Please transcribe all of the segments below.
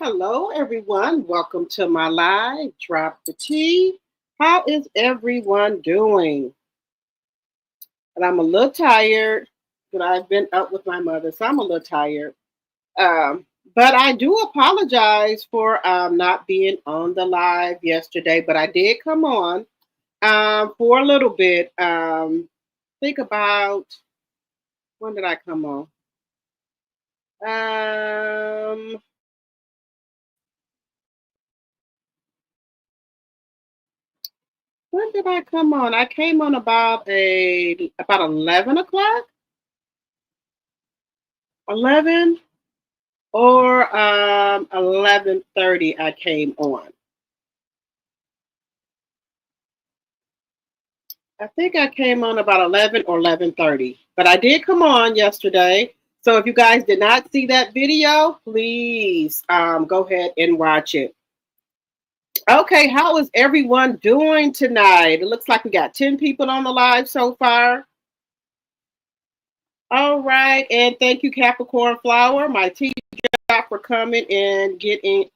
Hello, everyone. Welcome to my live. Drop the tea. How is everyone doing? And I'm a little tired, but I've been up with my mother, so I'm a little tired. Um, but I do apologize for not being on the live yesterday, but I did come on for a little bit. Think about when did I come on? Um, when did I come on? I came on about 11 o'clock. 11 or 11:30 I came on. I think I came on about 11 or 11:30, but I did come on yesterday. So if you guys did not see that video, please go ahead and watch it. Okay, how is everyone doing tonight? It looks like we got 10 people on the live so far. All right, and thank you, Capricorn Flower, my teacher, for coming and getting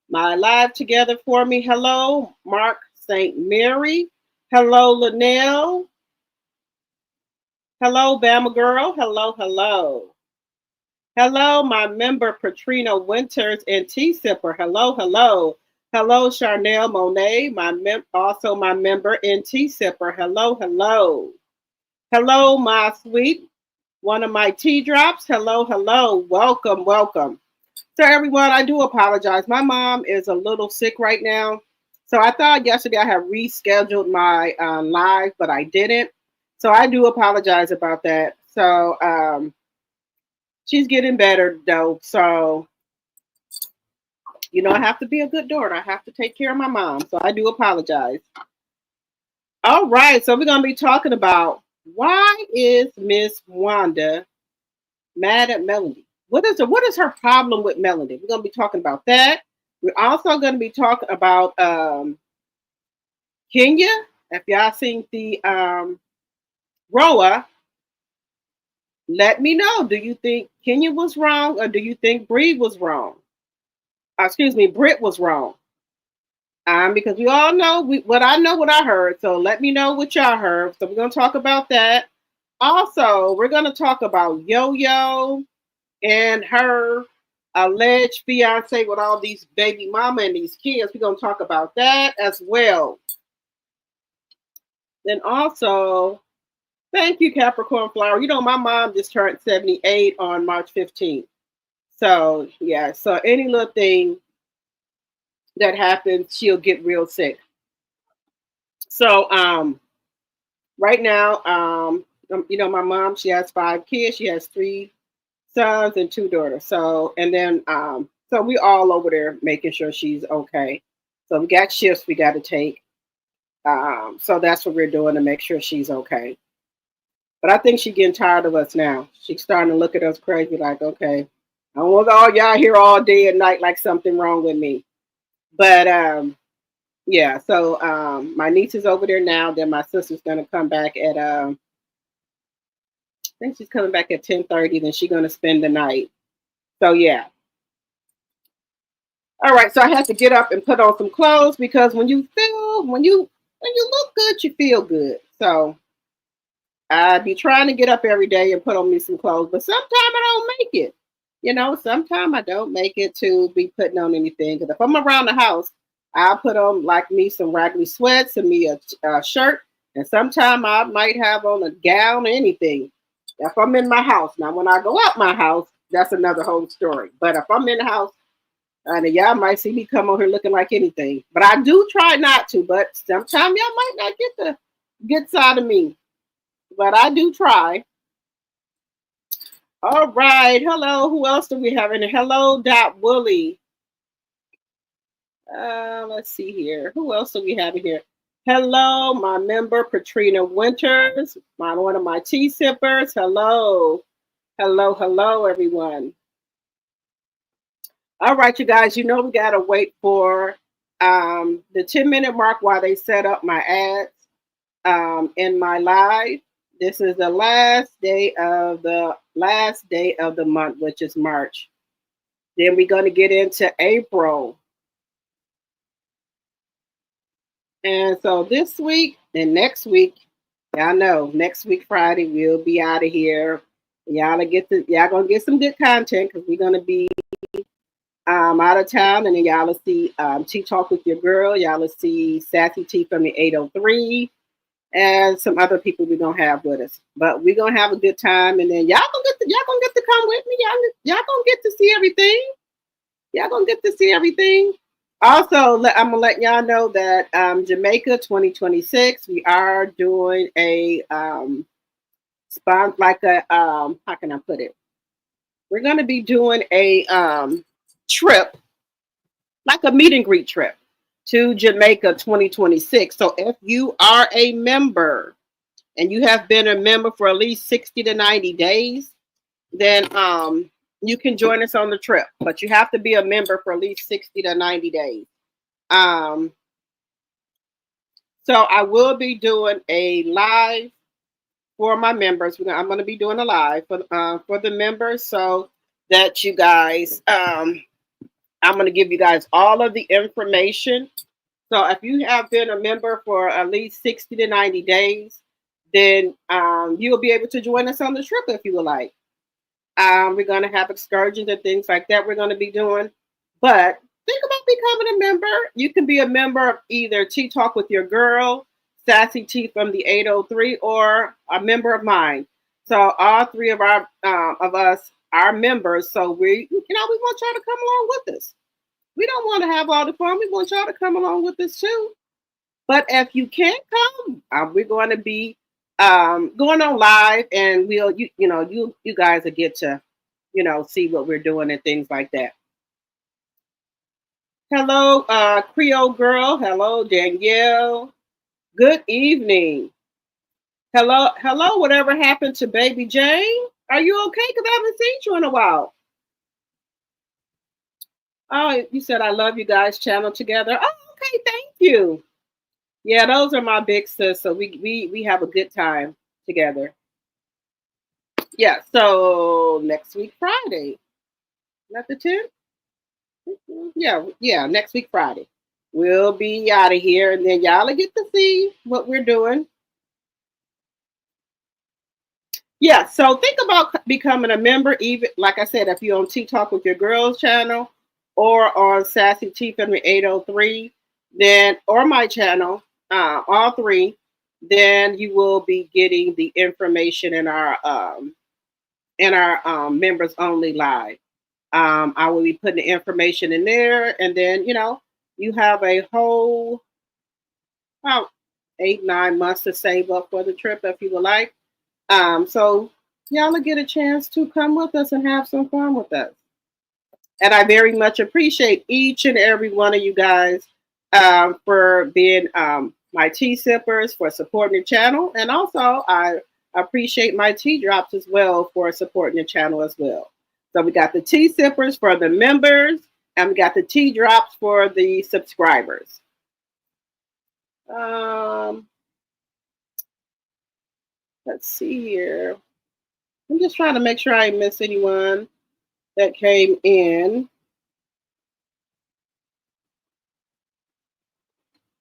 my live together for me. Hello, Mark St. Mary. Hello, Linnell. Hello, Bama Girl. Hello, hello. Hello, my member Patrina Winters and Tea Sipper. Hello, hello. Hello, Charnel Monet, also my member in Tea Sipper. Hello, hello. Hello, my sweet, one of my tea drops. Hello, hello. Welcome, welcome. So, everyone, I do apologize. My mom is a little sick right now. So, I thought yesterday I had rescheduled my live, but I didn't. So, I do apologize about that. So, she's getting better, though. So, I have to be a good daughter. I have to take care of my mom. So, I do apologize. All right. So, we're going to be talking about why is Miss Wanda mad at Melody? What is her problem with Melody? We're gonna be talking about that. We're also gonna be talking about Kenya. If y'all seen the Roa, let me know. Do you think Kenya was wrong, or do you think Bree was wrong? Excuse me, Britt was wrong. Because we all know what I know, what I heard. So let me know what y'all heard. So we're gonna talk about that. Also, we're gonna talk about Yo Yo and her alleged fiance with all these baby mama and these kids. We're going to talk about that as well. Then also, thank you, Capricorn Flower. My mom just turned 78 on March 15th. So, yeah, so any little thing that happens, she'll get real sick. So, right now, my mom, she has 5 kids. She has 3 sons and 2 daughters. So, and then, so we all over there making sure she's okay. So we got shifts we got to take. So that's what we're doing to make sure she's okay. But I think she's getting tired of us now. She's starting to look at us crazy, like, okay, I don't want all y'all here all day and night like something wrong with me. But yeah, so my niece is over there now. Then my sister's gonna come back at I think she's coming back at 10:30. Then she's gonna spend the night. So yeah. All right, so I had to get up and put on some clothes because when you look good, you feel good. So I be trying to get up every day and put on me some clothes, but sometimes I don't make it. Sometimes I don't make it to be putting on anything. Because if I'm around the house, I'll put on like me some raggedy sweats and me a shirt, and sometimes I might have on a gown or anything. If I'm in my house, now when I go out my house, that's another whole story. But if I'm in the house, and y'all might see me come on here looking like anything, but I do try not to. But sometimes y'all might not get the good side of me, but I do try. All right. Hello. Who else do we have in here? Hello, Dot Wooly. Let's see here. Who else do we have in here? Hello, my member Patrina Winters, one of my tea sippers. Hello. Hello, hello, everyone. All right, you guys, we gotta wait for the 10-minute mark while they set up my ads in my live. This is the last day of the month, which is March. Then we're going to get into April. And so this week and next week, y'all know next week Friday we'll be out of here. Y'all gonna get some good content because we're gonna be out of town, and then y'all will see Tea Talk with your girl. Y'all will see Sassy T from the 803 and some other people we're gonna have with us. But we're gonna have a good time, and then y'all gonna get to come with me. Y'all gonna get to see everything. Y'all gonna get to see everything. Also, I'm gonna let y'all know that Jamaica 2026, we are doing a like a how can I put it? We're gonna be doing a trip, like a meet and greet trip to Jamaica 2026. So if you are a member and you have been a member for at least 60 to 90 days, then you can join us on the trip. But you have to be a member for at least 60 to 90 days. Um, so I will be doing a live for my members. I'm going to be doing a live for the members so that you guys, I'm going to give you guys all of the information. So if you have been a member for at least 60 to 90 days, then you'll be able to join us on the trip if you would like. We're going to have excursions and things like that we're going to be doing. But think about becoming a member. You can be a member of either Tea Talk with your girl, Sassy T from the 803, or a member of mine. So all three of us are members. So we want y'all to come along with us. We don't want to have all the fun. We want y'all to come along with us too. But if you can't come, we're going to be going on live, and you guys will get to see what we're doing and things like that. Hello, Creole girl. Hello, Danielle. Good evening. Hello. Whatever happened to Baby Jane? Are you okay? Because I haven't seen you in a while. Oh, you said I love you guys channel together. Oh, okay. Thank you. Yeah, those are my big sis. So we have a good time together. Yeah. So next week Friday. Is that the 10th? Yeah. Next week Friday. We'll be out of here, and then y'all will get to see what we're doing. Yeah, so think about becoming a member, even like I said, if you're on Tea Talk with your girls channel or on Sassy T Family 803, then or my channel, all three, then you will be getting the information in our members only live. I will be putting the information in there, and then you have a whole about 8 9 months to save up for the trip if you would like. So y'all will get a chance to come with us and have some fun with us. And I very much appreciate each and every one of you guys for being my tea sippers, for supporting the channel. And also, I appreciate my tea drops as well for supporting the channel as well. So we got the tea sippers for the members, and we got the tea drops for the subscribers. Let's see here. I'm just trying to make sure I didn't miss anyone that came in.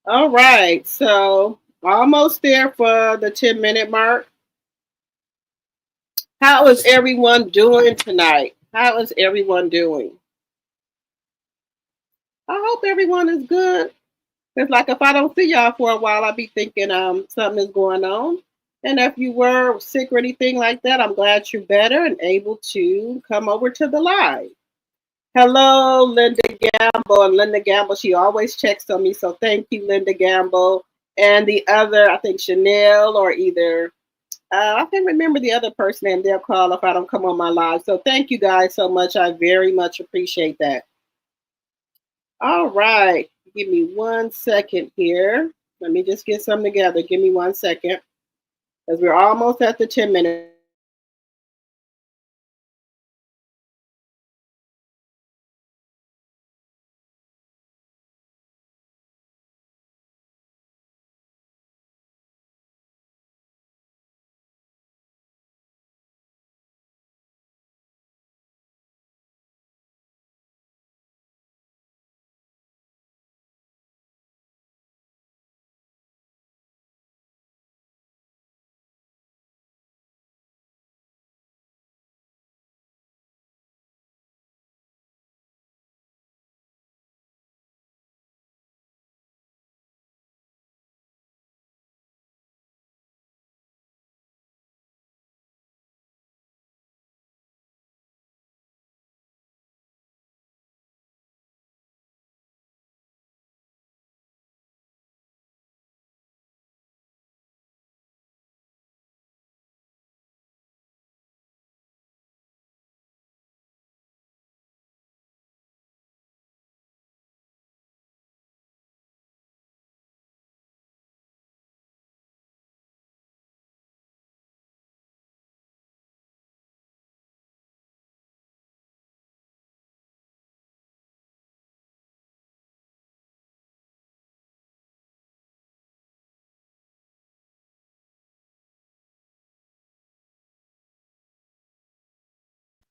All right, so almost there for the 10-minute mark. How is everyone doing tonight? How is everyone doing? I hope everyone is good. It's like if I don't see y'all for a while, I'll be thinking something is going on. And if you were sick or anything like that, I'm glad you're better and able to come over to the live. Hello, Linda Gamble. And Linda Gamble, she always checks on me. So thank you, Linda Gamble. And the other, I think Chanel or either, I can't remember the other person name. They'll call if I don't come on my live. So thank you guys so much. I very much appreciate that. All right. Give me 1 second here. Let me just get something together. Give me 1 second. Because we're almost at the 10-minute.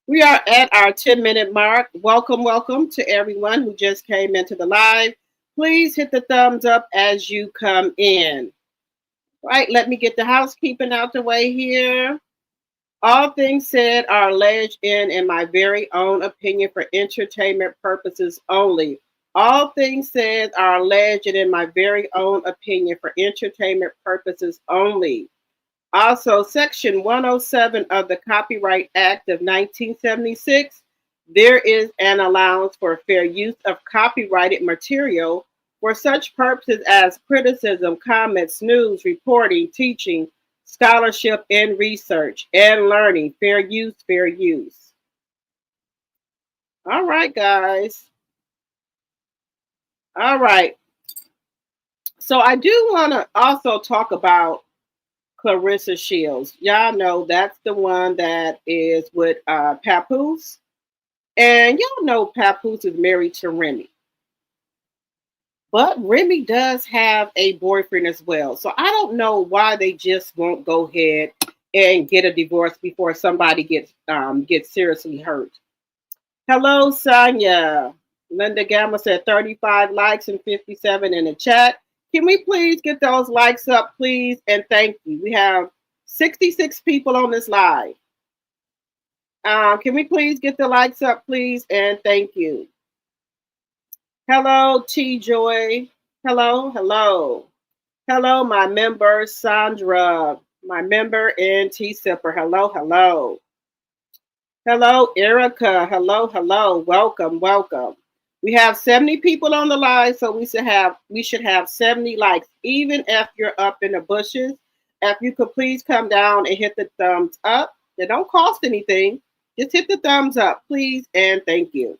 We are at our 10-minute mark. Welcome, welcome to everyone who just came into the live. Please hit the thumbs up as you come in. Right, let me get the housekeeping out the way here. All things said are alleged in my very own opinion for entertainment purposes only. All things said are alleged in my very own opinion for entertainment purposes only. Also, Section 107 of the Copyright Act of 1976, there is an allowance for fair use of copyrighted material for such purposes as criticism, comments, news, reporting, teaching, scholarship, and research, and learning. Fair use, fair use. All right, guys. All right. So I do want to also talk about Clarissa Shields. Y'all know that's the one that is with Papoose. And y'all know Papoose is married to Remy. But Remy does have a boyfriend as well. So I don't know why they just won't go ahead and get a divorce before somebody gets seriously hurt. Hello, Sonia. Linda Gamma said 35 likes and 57 in the chat. Can we please get those likes up, please? And thank you. We have 66 people on this live. Can we please get the likes up, please? And thank you. Hello, T Joy. Hello, hello. Hello, my member, Sandra. My member and T Sipper. Hello, hello. Hello, Erica. Hello, hello. Welcome, welcome. We have 70 people on the live, so we should have 70 likes, even if you're up in the bushes. If you could please come down and hit the thumbs up. They don't cost anything. Just hit the thumbs up, please, and thank you.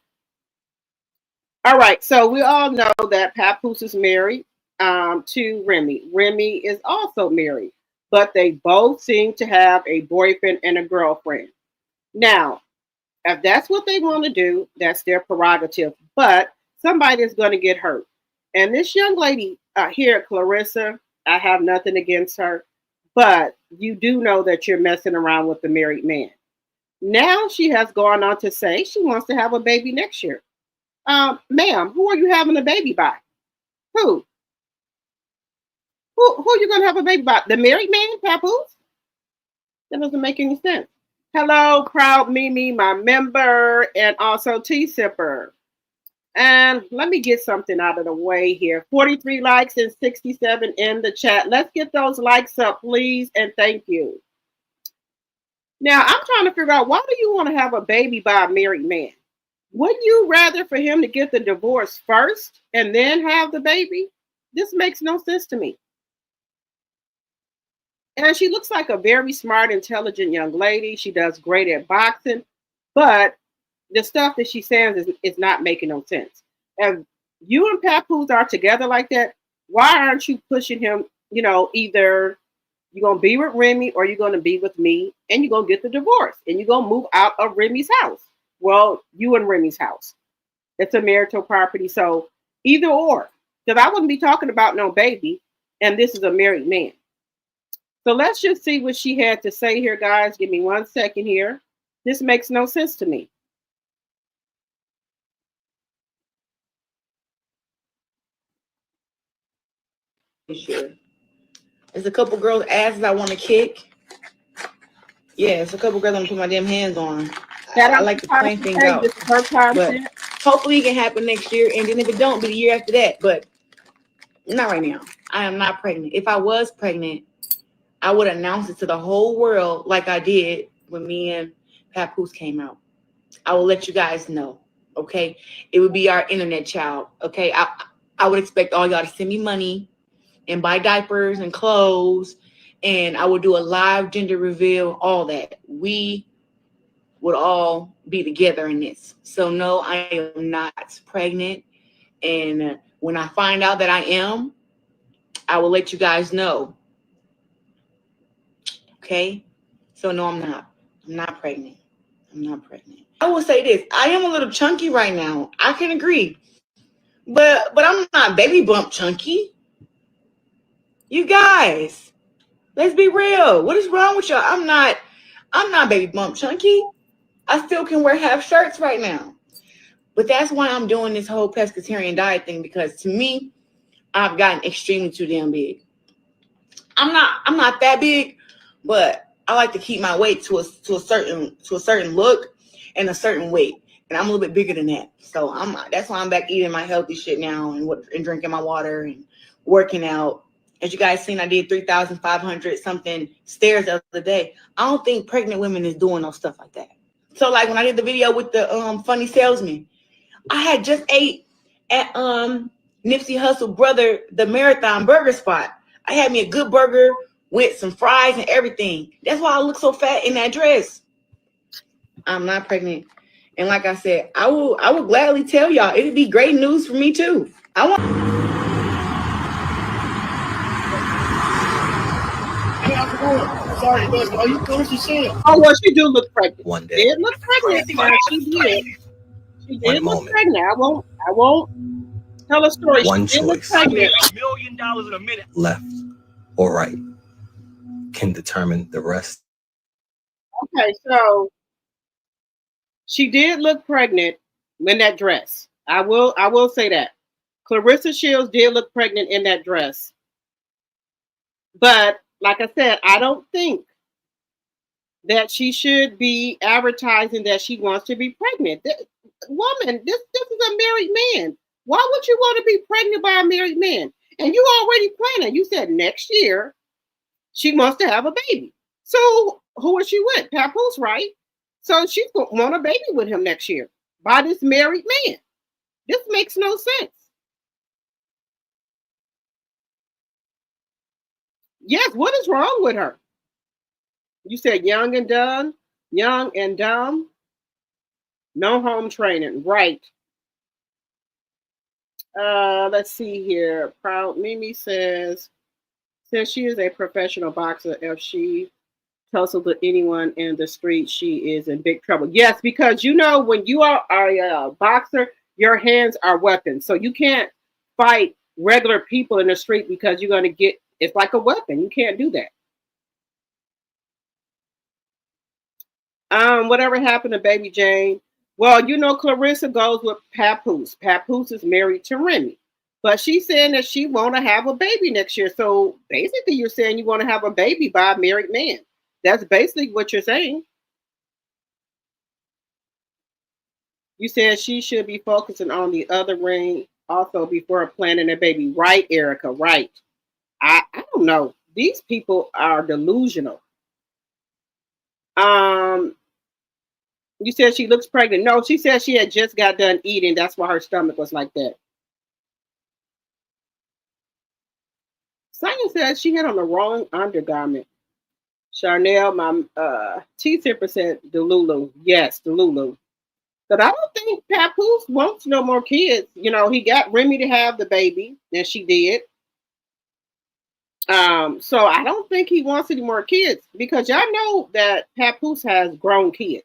All right, so we all know that Papoose is married to Remy. Remy is also married, but they both seem to have a boyfriend and a girlfriend. Now, if that's what they want to do, that's their prerogative. But somebody is going to get hurt. And this young lady here, Clarissa, I have nothing against her, but you do know that you're messing around with the married man. Now she has gone on to say she wants to have a baby next year. Ma'am, who are you having a baby by? Who? Who are you going to have a baby by? The married man, Papoose? That doesn't make any sense. Hello, Crowd Mimi, my member, and also T Sipper. And let me get something out of the way here. 43 likes and 67 in the chat. Let's get those likes up, please, and thank you. Now, I'm trying to figure out, why do you want to have a baby by a married man? Wouldn't you rather for him to get the divorce first and then have the baby? This makes no sense to me. And she looks like a very smart, intelligent young lady. She does great at boxing, but the stuff that she says is not making no sense. If you and Papoose are together like that, why aren't you pushing him? You know, either you're going to be with Remy or you're going to be with me, and you're going to get the divorce and you're going to move out of Remy's house. Well, you and Remy's house. It's a marital property. So either or, because I wouldn't be talking about no baby, and this is a married man. So let's just see what she had to say here, guys. Give me 1 second here. This makes no sense to me. Sure. There's a couple girls' asses I want to kick. Yeah, it's a couple girls I want to put my damn hands on. I like to plan things out. But hopefully it can happen next year. And then if it don't, be the year after that. But not right now. I am not pregnant. If I was pregnant, I would announce it to the whole world like I did when me and Papoose came out. I will let you guys know, okay? It would be our internet child, okay? I would expect all y'all to send me money and buy diapers and clothes, and I would do a live gender reveal, all that. We would all be together in this. So no, I am not pregnant. And when I find out that I am, I will let you guys know. Okay? So no, I'm not. I'm not pregnant. I'm not pregnant. I will say this. I am a little chunky right now. I can agree. But I'm not baby bump chunky. You guys, let's be real. What is wrong with y'all? I'm not baby bump chunky. I still can wear half shirts right now. But that's why I'm doing this whole pescatarian diet thing, because to me, I've gotten extremely too damn big. I'm not that big, but I like to keep my weight to a certain look and a certain weight. And I'm a little bit bigger than that. So that's why I'm back eating my healthy shit now and drinking my water and working out. As you guys seen, I did 3,500 something stairs the other day. I don't think pregnant women is doing no stuff like that. So like when I did the video with the funny salesman, I had just ate at Nipsey Hussle brother, the Marathon Burger Spot. I had me a good burger with some fries and everything. That's why I look so fat in that dress. I'm not pregnant. And like I said, I will gladly tell y'all, it'd be great news for me too. I want. Sorry, but are you Clarissa saying? Oh, well, she do look pregnant. One day. Did look pregnant. She did. She did look pregnant. I won't tell a story. One she did look choice. pregnant. $1 million in a minute. Left or right can determine the rest. Okay, so she did look pregnant in that dress. I will say that. Clarissa Shields did look pregnant in that dress. But like I said, I don't think that she should be advertising that she wants to be pregnant. Woman, this is a married man. Why would you want to be pregnant by a married man? And you already planning. You said next year she wants to have a baby. So who is she with? Papoose, right? So she's going to want a baby with him next year by this married man. This makes no sense. Yes, what is wrong with her? You said young and dumb, no home training, right? Let's see here. Proud Mimi says she is a professional boxer, if she tussles with anyone in the street, she is in big trouble. Yes, because when you are a boxer, your hands are weapons. So you can't fight regular people in the street because you're going to get, it's like a weapon. You can't do that. Whatever happened to Baby Jane? Well, Clarissa goes with Papoose. Papoose is married to Remy. But she's saying that she want to have a baby next year. So basically you're saying you want to have a baby by a married man. That's basically what you're saying. You said she should be focusing on the other ring also before planning a baby. Right, Erica, right. I don't know. These people are delusional. You said she looks pregnant. No, she said she had just got done eating. That's why her stomach was like that. Sonia said she had on the wrong undergarment. Charnel, my T-Tipper said Delulu. Yes, Delulu. But I don't think Papoose wants no more kids. He got Remy to have the baby, and she did. So I don't think he wants any more kids because y'all know that Papoose has grown kids.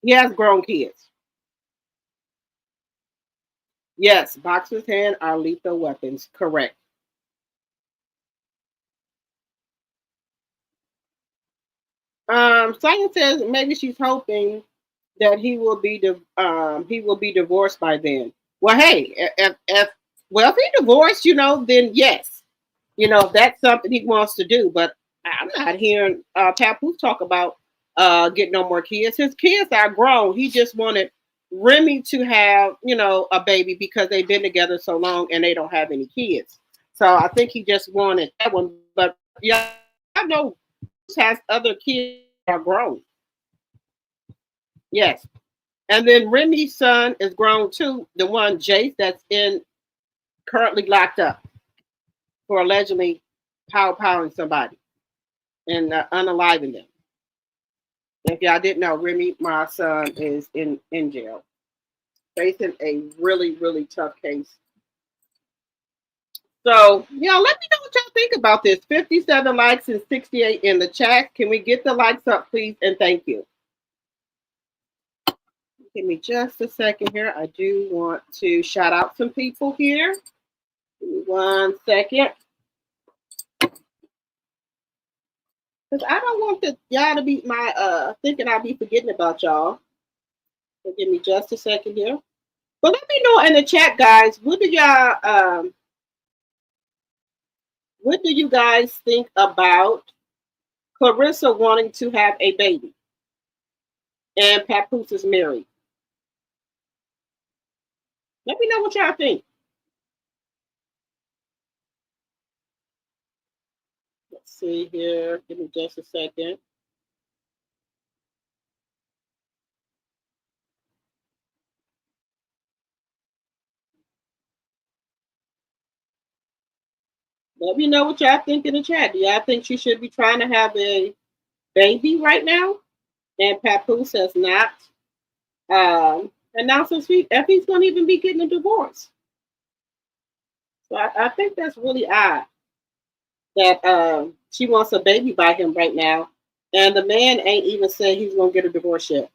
He has grown kids. Yes, boxers' hands are lethal weapons. Correct. Simon says maybe she's hoping that he will be divorced by then. Well, hey, if he divorced, then yes, that's something he wants to do. But I'm not hearing Papoose talk about getting no more kids. His kids are grown. He just wanted Remy to have a baby because they've been together so long and they don't have any kids. So I think he just wanted that one. But yeah, I know has other kids that are grown. Yes. And then Remy's son is grown too. The one Jace that's currently locked up for allegedly powering somebody and unaliving them. If y'all didn't know, Remy, my son, is in jail, facing a really, really tough case. So, let me know what y'all think about this. 57 likes and 68 in the chat. Can we get the likes up, please? And thank you. Give me just a second here. I do want to shout out some people here. Give me 1 second. Because I don't want y'all to be my thinking I'll be forgetting about y'all. So give me just a second here. But let me know in the chat, guys. What do you guys think about Clarissa wanting to have a baby and Papoose is married? Let me know what y'all think. Let's see here. Give me just a second. Let me know what y'all think in the chat. Do y'all think she should be trying to have a baby right now? And Papoose has not announced if he's going to even be getting a divorce. So I think that's really odd that she wants a baby by him right now. And the man ain't even said he's going to get a divorce yet.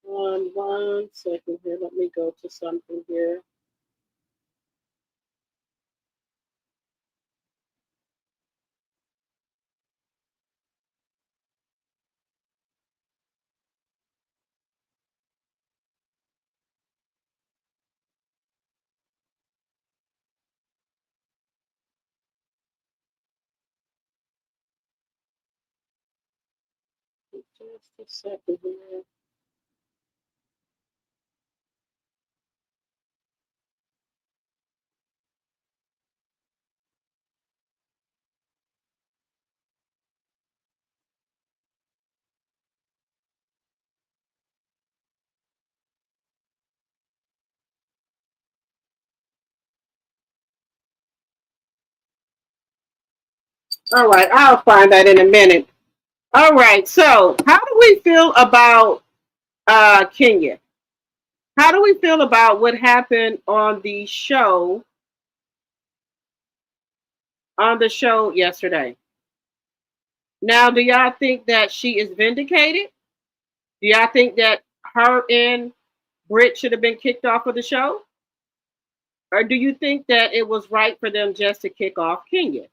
One second here. Let me go to something here. Just a second here. All right, I'll find that in a minute. All right, so how do we feel about Kenya? How do we feel about what happened on the show yesterday? Now, do y'all think that she is vindicated? Do y'all think that her and Britt should have been kicked off of the show? Or do you think that it was right for them just to kick off Kenya?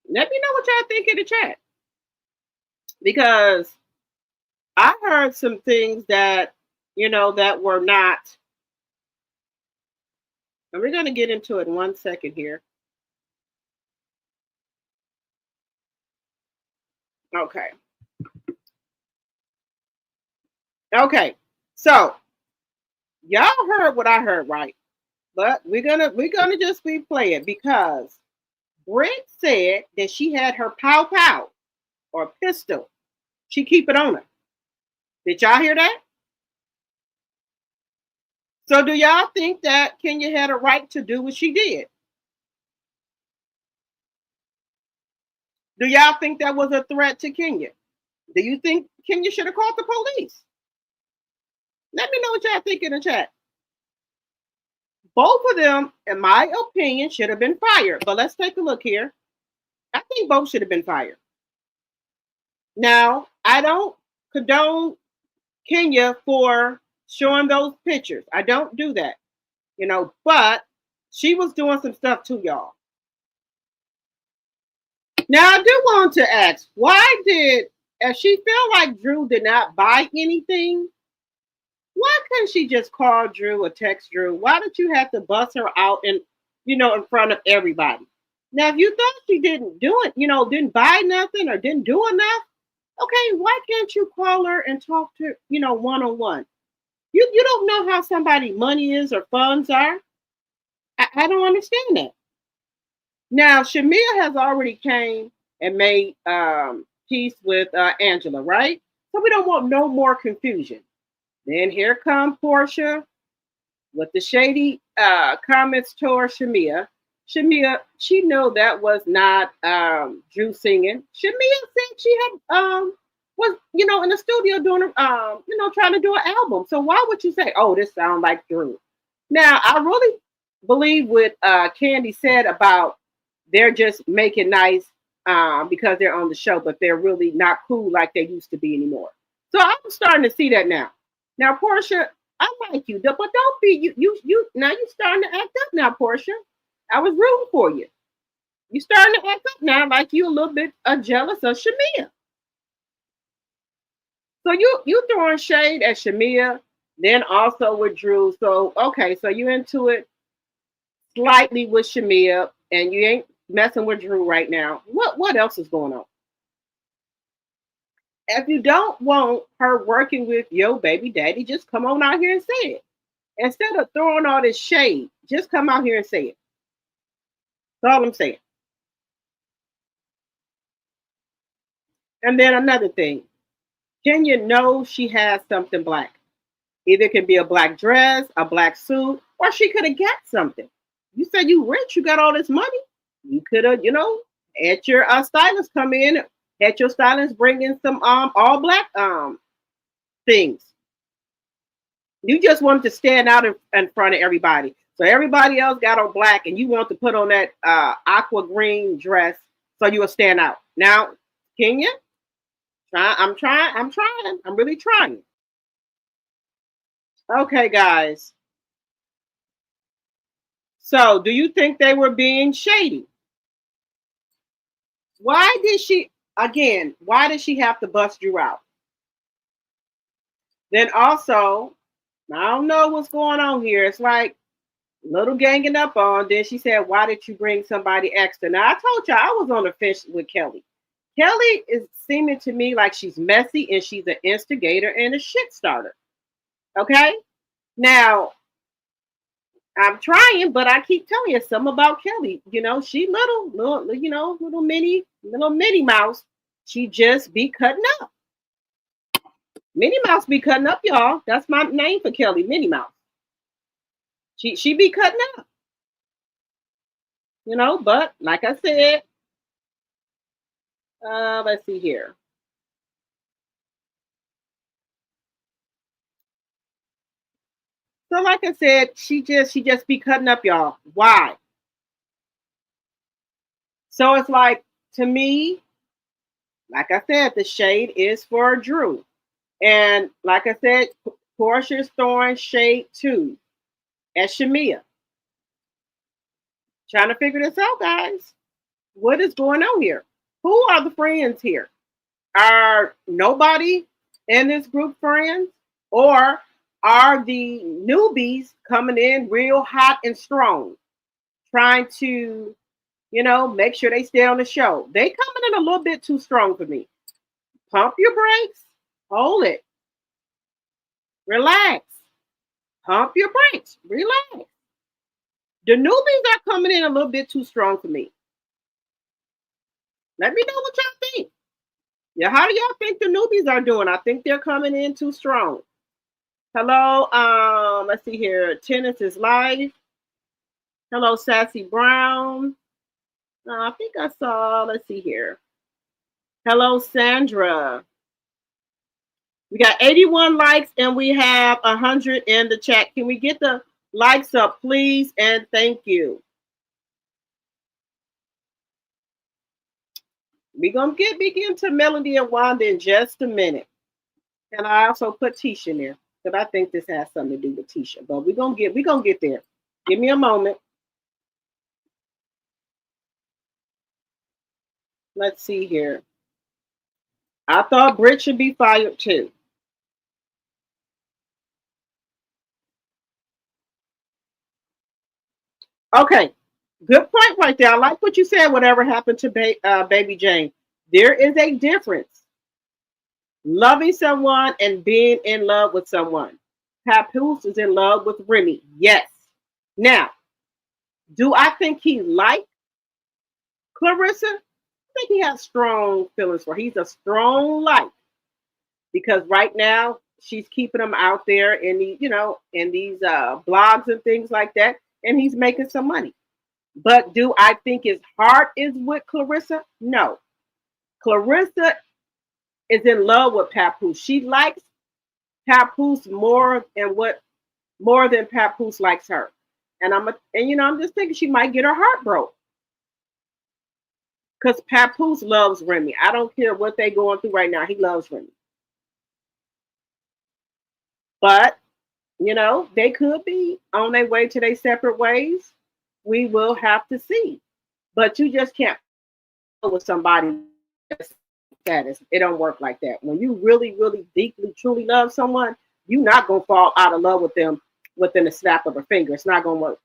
Let me know what y'all think in the chat. Because I heard some things that, that were not. And we're going to get into it in 1 second here. Okay. Okay. So y'all heard what I heard, right? But we're gonna just replay it because Britt said that she had her pow pow or pistol. She keep it on her. Did y'all hear that? So do y'all think that Kenya had a right to do what she did? Do y'all think that was a threat to Kenya? Do you think Kenya should have called the police? Let me know what y'all think in the chat. Both of them, in my opinion, should have been fired. But let's take a look here. I think both should have been fired. Now, I don't condone Kenya for showing those pictures. I don't do that, but she was doing some stuff too, y'all. Now, I do want to ask, if she felt like Drew did not buy anything, why couldn't she just call Drew or text Drew? Why did you have to bust her out in front of everybody? Now, if you thought she didn't do it, didn't buy nothing or didn't do enough, okay, why can't you call her and talk to, one-on-one? You don't know how somebody money is or funds are. I don't understand that. Now, Shamia has already came and made peace with Angela, right? So we don't want no more confusion. Then here comes Portia with the shady comments toward Shamia. Shamia, she know that was not Drew singing. Shamia said she had was in the studio doing trying to do an album. So why would you say, oh, this sounds like Drew? Now I really believe what Candy said about they're just making nice because they're on the show, but they're really not cool like they used to be anymore. So I'm starting to see that now. Now, Portia, I like you, but don't be you. Now you starting to act up now, Portia. I was rooting for you. You starting to act up now, like you a little bit jealous of Shamia. So you throwing shade at Shamia, then also with Drew. So okay, so you into it slightly with Shamia, and you ain't messing with Drew right now. What else is going on? If you don't want her working with your baby daddy, just come on out here and say it. Instead of throwing all this shade, just come out here and say it. That's all I'm saying. And then another thing, Kenya knows she has something black. Either it can be a black dress, a black suit, or she could have got something. You said you rich, you got all this money. You could have, had your stylist come in, had your stylist bring in some all black things. You just wanted to stand out in front of everybody. So everybody else got on black, and you want to put on that aqua green dress so you will stand out. Now, Kenya, I'm really trying. Okay, guys. So, do you think they were being shady? Why did she have to bust you out? Then also, I don't know what's going on here. It's like little ganging up on. Then she said, why did you bring somebody extra? Now, I told you I was on the fence with Kelly. Kelly is seeming to me like she's messy and she's an instigator and a shit starter. Okay? Now, I'm trying, but I keep telling you something about Kelly. She little Minnie Mouse. She just be cutting up. Minnie Mouse be cutting up, y'all. That's my name for Kelly, Minnie Mouse. She be cutting up. But like I said, let's see here. So like I said, she just be cutting up, y'all. Why? So it's like, to me, like I said, the shade is for Drew. And like I said, Portia's throwing shade too at Shamia. Trying to figure this out, guys. What is going on here? Who are the friends here? Are nobody in this group friends? Or are the newbies coming in real hot and strong, trying to, make sure they stay on the show? They coming in a little bit too strong for me. Pump your brakes. Hold it. Relax. Pump your brakes. Relax. The newbies are coming in a little bit too strong for me. Let me know what y'all think. Yeah, how do y'all think the newbies are doing? I think they're coming in too strong. Hello, let's see here. Tennis is live. Hello, Sassy Brown. I think I saw, let's see here. Hello, Sandra. We got 81 likes and we have 100 in the chat. Can we get the likes up, please? And thank you. We're going to begin to Melody and Wanda in just a minute. And I also put Tisha in there because I think this has something to do with Tisha. But we're gonna get there. Give me a moment. Let's see here. I thought Britt should be fired too. Okay, good point right there. I like what you said. Whatever happened to Baby Jane, there is a difference. Loving someone and being in love with someone. Papoose is in love with Remy. Yes. Now, do I think he liked Clarissa? I think he has strong feelings for her. He's a strong like, because right now she's keeping him out there in the, in these blogs and things like that, and he's making some money. But do I think his heart is with Clarissa? No. Clarissa is in love with Papoose. She likes Papoose more than Papoose likes her. And I'm just thinking she might get her heart broke. Because Papoose loves Remy. I don't care what they're going through right now. He loves Remy. But You know, they could be on their way to their separate ways. We will have to see. But you just can't go with somebody status. It don't work like that. When you really, really deeply, truly love someone, you're not gonna fall out of love with them within a snap of a finger. It's not gonna work.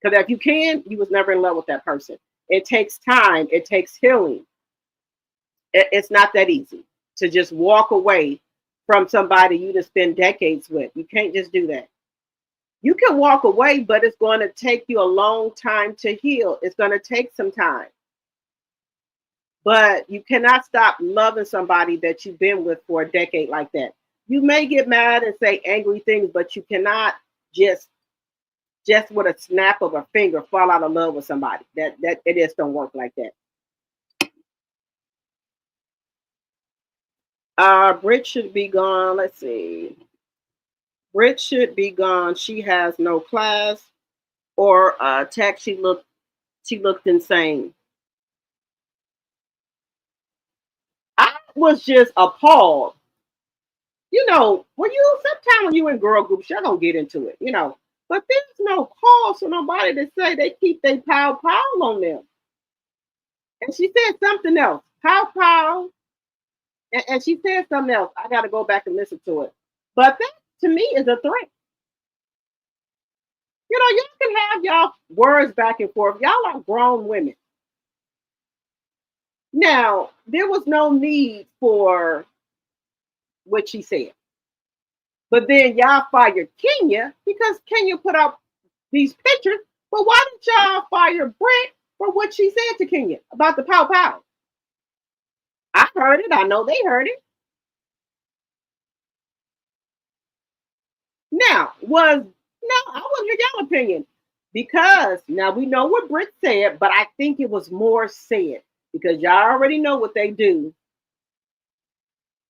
Because if you can, you was never in love with that person. It takes time. It takes healing. It's not that easy to just walk away from somebody you just spend decades with. You can't just do that. You can walk away, but it's going to take you a long time to heal. It's going to take some time. But you cannot stop loving somebody that you've been with for a decade like that. You may get mad and say angry things, but you cannot just with a snap of a finger fall out of love with somebody. That it just don't work like that. Brit should be gone. Let's see. Brit should be gone. She has no class. Or text. She looked insane. I was just appalled. You know, sometimes when you in girl groups, y'all don't get into it, you know. But there's no cause for nobody to say they keep their pow on them. And she said something else. Pow. And she said something else. I got to go back and listen to it. But that, to me, is a threat. You know, y'all can have y'all words back and forth. Y'all are grown women. Now, there was no need for what she said. But then y'all fired Kenya because Kenya put up these pictures. But why didn't y'all fire Brett for what she said to Kenya about the pow? I heard it. I know they heard it. Now, I want to hear y'all opinion. Because now we know what Britt said, but I think it was more said because y'all already know what they do.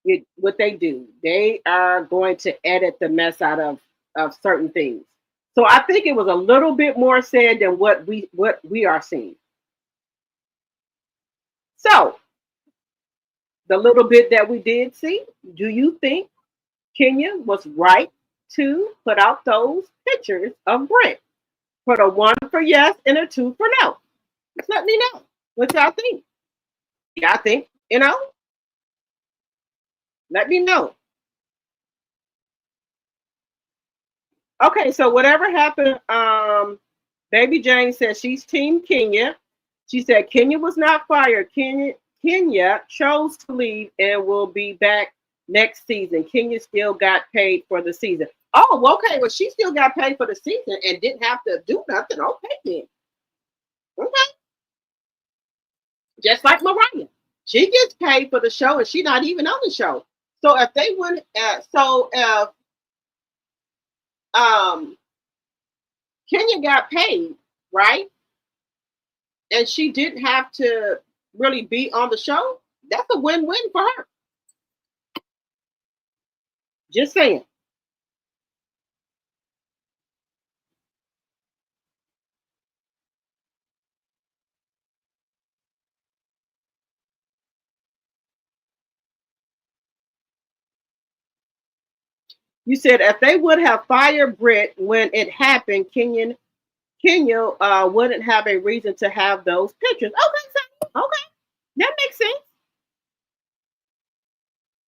They are going to edit the mess out of certain things. So I think it was a little bit more said than what we are seeing. So the little bit that we did see, do you think Kenya was right to put out those pictures of Brent? Put a 1 for yes and a 2 for no. Just let me know what y'all think. Y'all think, let me know. Okay, so whatever happened, Baby Jane said she's Team Kenya. She said Kenya was not fired. Kenya chose to leave and will be back next season. Kenya still got paid for the season. Oh, okay. Well, she still got paid for the season and didn't have to do nothing. Okay, then. Okay. Just like Mariah. She gets paid for the show and she's not even on the show. So if they wouldn't, if Kenya got paid, right? And she didn't have to really be on the show, that's a win-win for her. Just saying. You said if they would have fired Britt when it happened, Kenya wouldn't have a reason to have those pictures. Okay, that makes sense.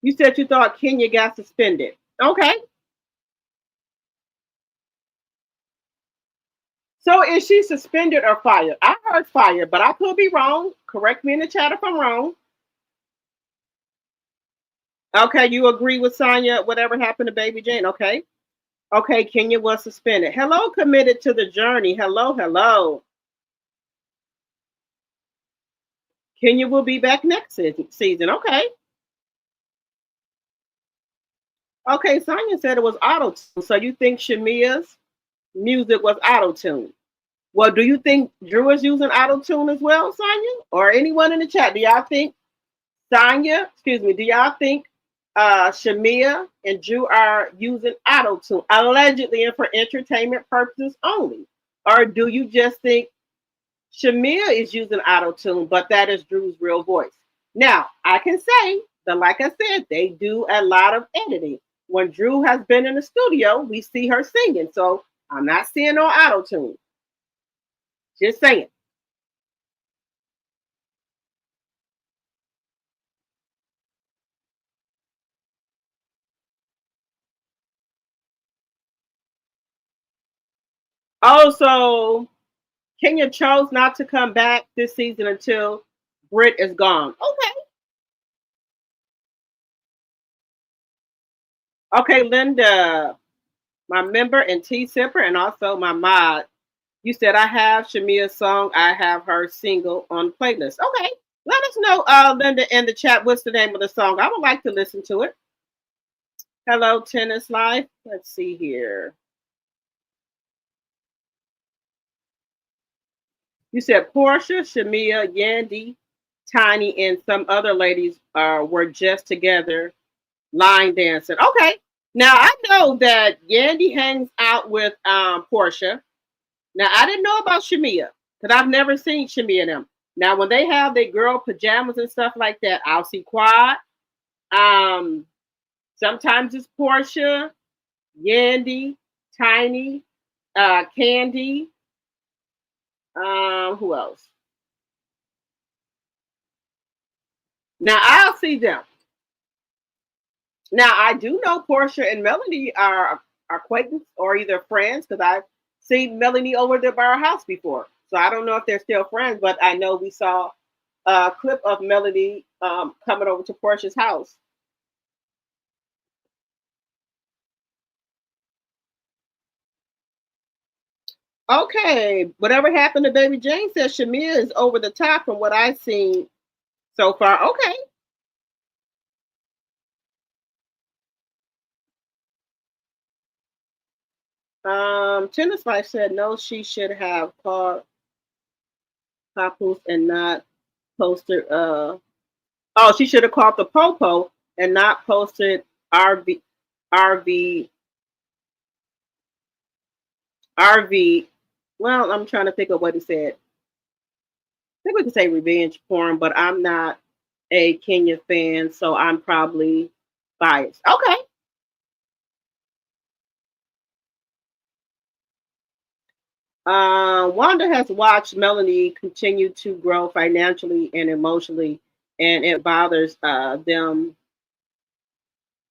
You said you thought Kenya got suspended. Okay. So is she suspended or fired? I heard fired, but I could be wrong. Correct me in the chat if I'm wrong. Okay, you agree with Sonya, whatever happened to Baby Jane. Okay. Okay, Kenya was suspended. Hello, committed to the journey. Hello. Kenya will be back next season. Okay. Okay, Sonya said it was auto-tune. So you think Shamia's music was auto-tune? Well, do you think Drew is using auto-tune as well, Sonya? Or anyone in the chat? Do y'all think do y'all think Shamia and Drew are using auto-tune allegedly and for entertainment purposes only? Or do you just think Shamia is using auto-tune, but that is Drew's real voice? Now, I can say that, like I said, they do a lot of editing. when Drew has been in the studio, we see her singing. So I'm not seeing no auto tune. Just saying. Also, Kenya chose not to come back this season until Britt is gone. Okay. Okay, Linda, my member and T Sipper, and also my mod. You said I have Shamia's song. I have her single on playlist. Okay. Let us know, Linda, in the chat, what's the name of the song. I would like to listen to it. Hello, Tennis Life. Let's see here. You said Portia, Shamia, Yandy, Tiny, and some other ladies were just together line dancing. Okay. Now I know that Yandy hangs out with Portia. Now I didn't know about Shamia because I've never seen Shamia and them. Now when they have their girl pajamas and stuff like that, I'll see Quad. Um, Sometimes it's Portia, Yandy, Tiny, Candy. Who else? Now I'll see them. Now I do know Portia and Melanie are acquaintance or either friends because I've seen Melanie over there by our house before. So I don't know if they're still friends, but I know we saw a clip of Melanie coming over to Portia's house. Okay, whatever happened to Baby Jane says Shamia is over the top from what I've seen so far. Okay. Tennis Life said no, she should have called Papoose and not posted. Oh, she should have called the Popo and not posted RV, RV, RV. Well, I'm trying to think of what he said. I think we could say revenge porn, but I'm not a Kenya fan, so I'm probably biased. Okay. Wanda has watched Melanie continue to grow financially and emotionally, and it bothers them.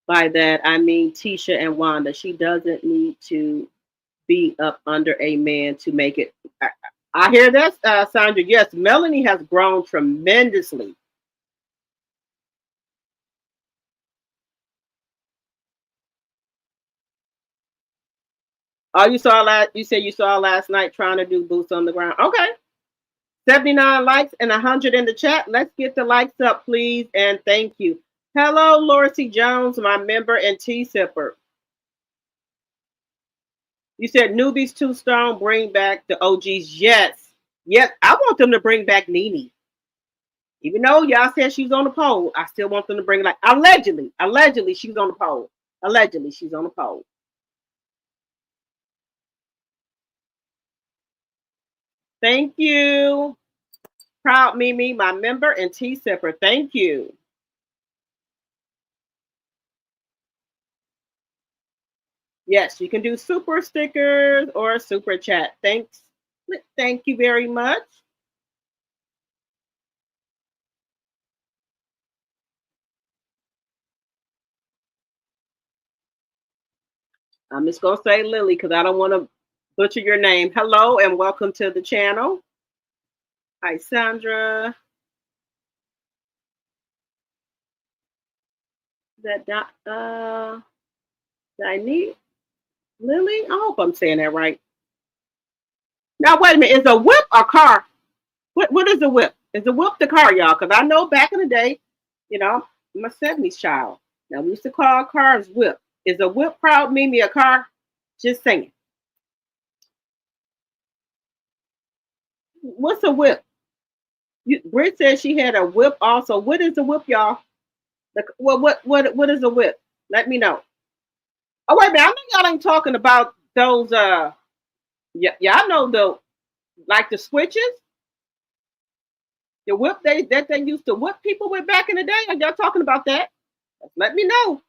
By that, I mean Tisha and Wanda. She doesn't need to be up under a man to make it. I hear that, Sandra. Yes, Melanie has grown tremendously. Oh, you saw last. You said you saw last night trying to do boots on the ground. Okay, 79 likes and 100 in the chat. Let's get the likes up, please, and thank you. Hello, Lorcy Jones, my member and T Sipper. You said newbies too strong. Bring back the OGs. Yes, yes. I want them to bring back Nene. Even though y'all said she's on the pole, I still want them to bring like allegedly she's on the pole. Allegedly she's on the pole. Thank you. Proud Mimi, my member, and T Sipper. Thank you. Yes, you can do super stickers or super chat. Thanks. Thank you very much. I'm just going to say Lily because I don't want to butcher your name. Hello and welcome to the channel. Hi, Sandra. That I need Lily. I hope I'm saying that right. Now wait a minute. Is a whip a car? What is a whip? Is a whip the car, y'all? Because I know back in the day, you know, I'm a 70s child. Now we used to call cars whip. Is a whip proud Mimi a car? Just saying. What's a whip? Britt said she had a whip also. What is a whip, y'all? What is a whip? Let me know. Oh wait a minute, I know y'all ain't talking about those y'all know the like the switches, the whip that they used to whip people with back in the day. Are y'all talking about that? Let me know.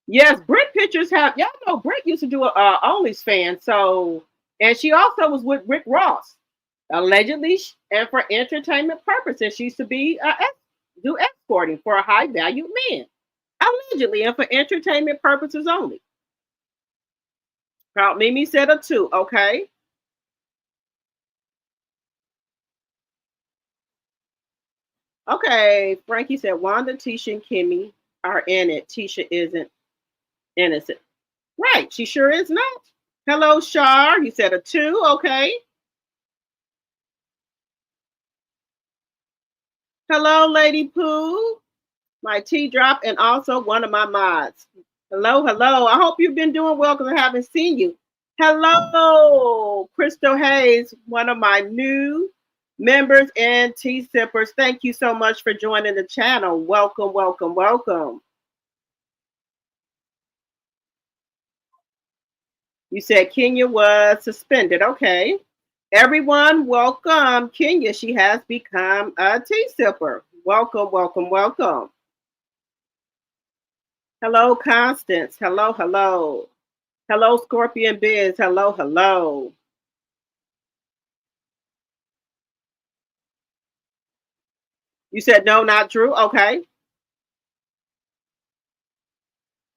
Yes, Brit pictures have y'all know Brit used to do a OnlyFans, so and she also was with Rick Ross, allegedly, and for entertainment purposes, she used to be do escorting for a high value man, allegedly, and for entertainment purposes only. Proud Mimi said a 2, okay. Okay, Frankie said Wanda, Tisha, and Kimmy are in it. Tisha isn't innocent. Right, she sure is not. Hello, Shar. You said a 2, okay. Hello, Lady Pooh. My tea drop, and also one of my mods. Hello, hello. I hope you've been doing well because I haven't seen you. Hello, Crystal Hayes, one of my new members and tea sippers. Thank you so much for joining the channel. Welcome, welcome, welcome. You said Kenya was suspended. Okay. Everyone, welcome Kenya. She has become a tea sipper. Welcome, welcome, welcome. Hello, Constance. Hello, hello. Hello, Scorpion Biz. Hello, hello. You said no, not Drew. Okay.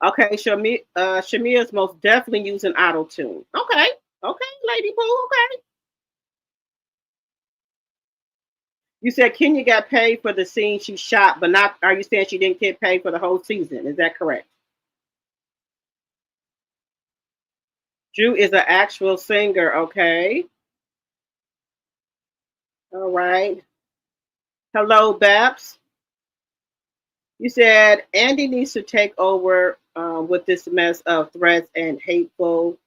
Okay, Shamia is most definitely using auto tune. Okay. Okay, Lady Pooh. Okay. You said Kenya got paid for the scene she shot, but not. Are you saying she didn't get paid for the whole season? Is that correct? Drew is an actual singer. Okay. All right. Hello, Babs. You said Andy needs to take over with this mess of threats and hateful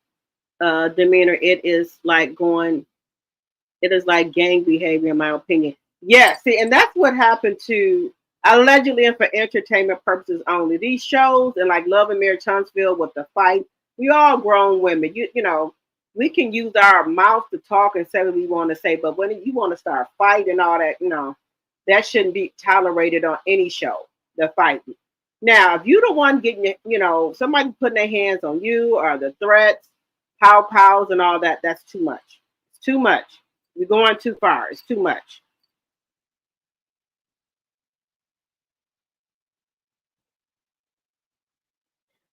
demeanor. It is like gang behavior, in my opinion. Yeah, see, and that's what happened to allegedly and for entertainment purposes only. These shows and like Love and Mary Tunstall with the fight, we all grown women. You know, we can use our mouth to talk and say what we want to say, but when you want to start fighting and all that, that shouldn't be tolerated on any show. The fighting. Now, if you the one getting, somebody putting their hands on you or the threats, pows and all that, that's too much. It's too much. You're going too far. It's too much.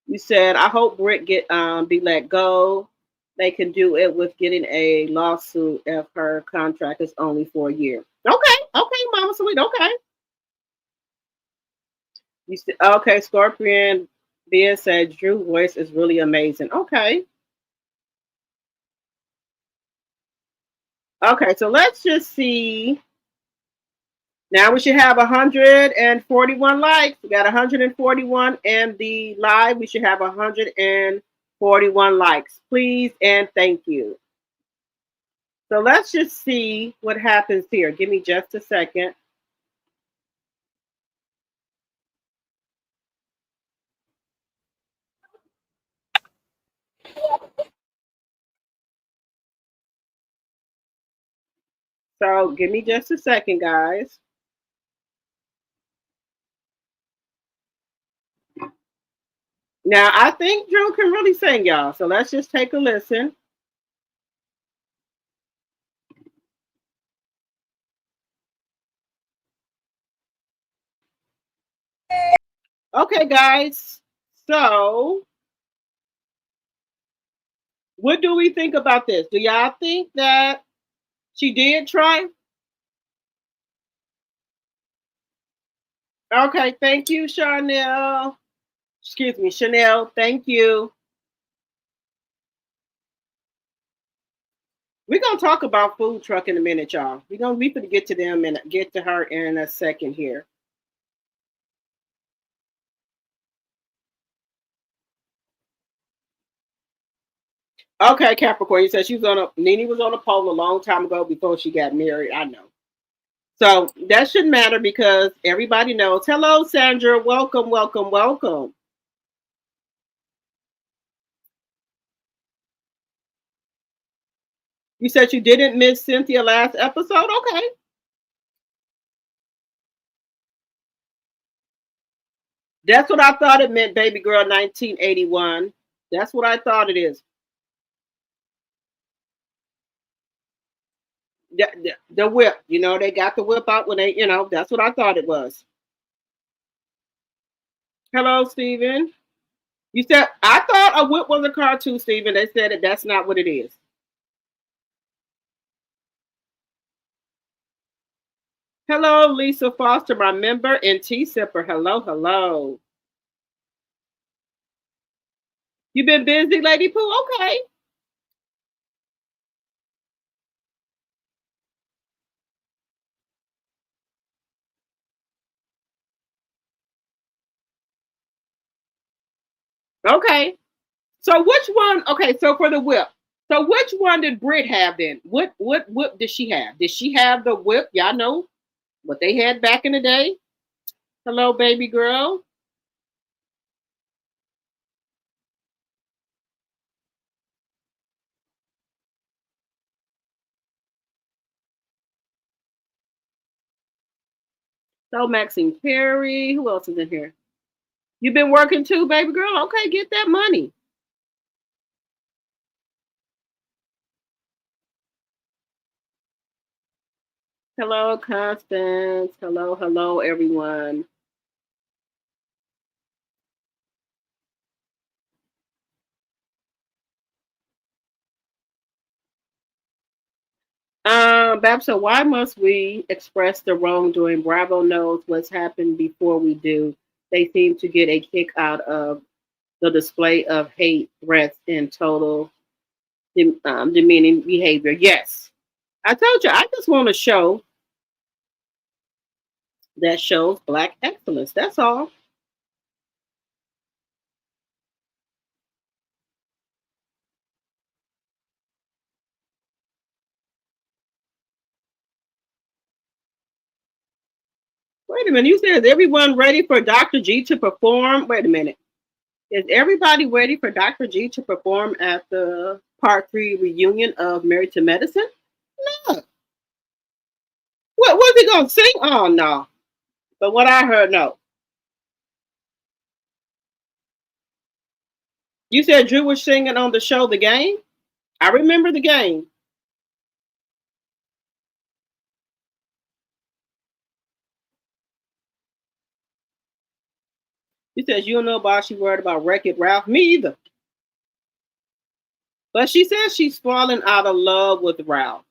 You said, I hope Britt get be let go. They can do it with getting a lawsuit if her contract is only for a year. Okay, okay, Mama Sweet. Okay. You said, okay, Scorpion. Bia said Drew's voice is really amazing. Okay. Okay, so let's just see. Now we should have 141 likes. We got 141 and the live. We should have 141 likes. Please and thank you. So let's just see what happens here. Give me just a second. So give me just a second, guys. Now I think Drew can really sing, y'all. So let's just take a listen. Okay, guys. So what do we think about this? Do y'all think that she did try? Okay, thank you, Chanel. Excuse me, Chanel. Thank you. We're gonna talk about food truck in a minute, y'all. We're gonna get to them and get to her in a second here. Okay, Capricorn. You said she was Nene was on a poll a long time ago before she got married. I know. So that shouldn't matter because everybody knows. Hello, Sandra. Welcome, welcome, welcome. You said you didn't miss Cynthia last episode? Okay. That's what I thought it meant, baby girl 1981. That's what I thought it is. The whip, you know, they got the whip out when they, you know, that's what I thought it was. Hello, Steven. You said, I thought a whip was a car too, Steven. They said that that's not what it is. Hello, Lisa Foster, my member, and T Sipper. Hello, hello. You been busy, Lady Pooh? Okay. Okay. So which one? Okay, so for the whip. So which one did Brit have then? What whip did she have? Did she have the whip? Y'all know what they had back in the day? Hello, baby girl. So Maxine Perry. Who else is in here? You been working too, baby girl? Okay, get that money. Hello, Constance. Hello, hello, everyone. Babs, so why must we express the wrongdoing? Bravo knows what's happened before we do. They seem to get a kick out of the display of hate, threats, and total demeaning behavior. Yes, I told you, I just want a show that shows Black excellence. That's all. Wait a minute. You said, is everyone ready for Dr. G to perform? Wait a minute. Is everybody ready for Dr. G to perform at the Part 3 reunion of Married to Medicine? No. What was he going to sing? Oh, no. But what I heard, no. You said Drew was singing on the show The Game? I remember The Game. She says, you don't know about she worried about Wreck-It Ralph? Me either. But she says she's falling out of love with Ralph.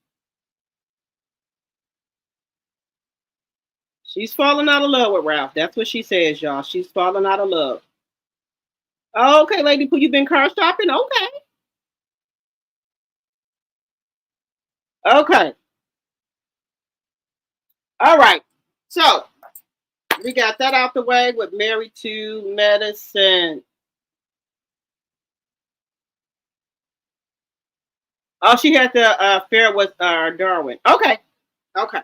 She's falling out of love with Ralph. That's what she says, y'all. She's falling out of love. Okay, Lady Pooh, you been car shopping? Okay. Okay. All right. So we got that out the way with Married to Medicine. Oh, she had the affair with Darwin. Okay. Okay.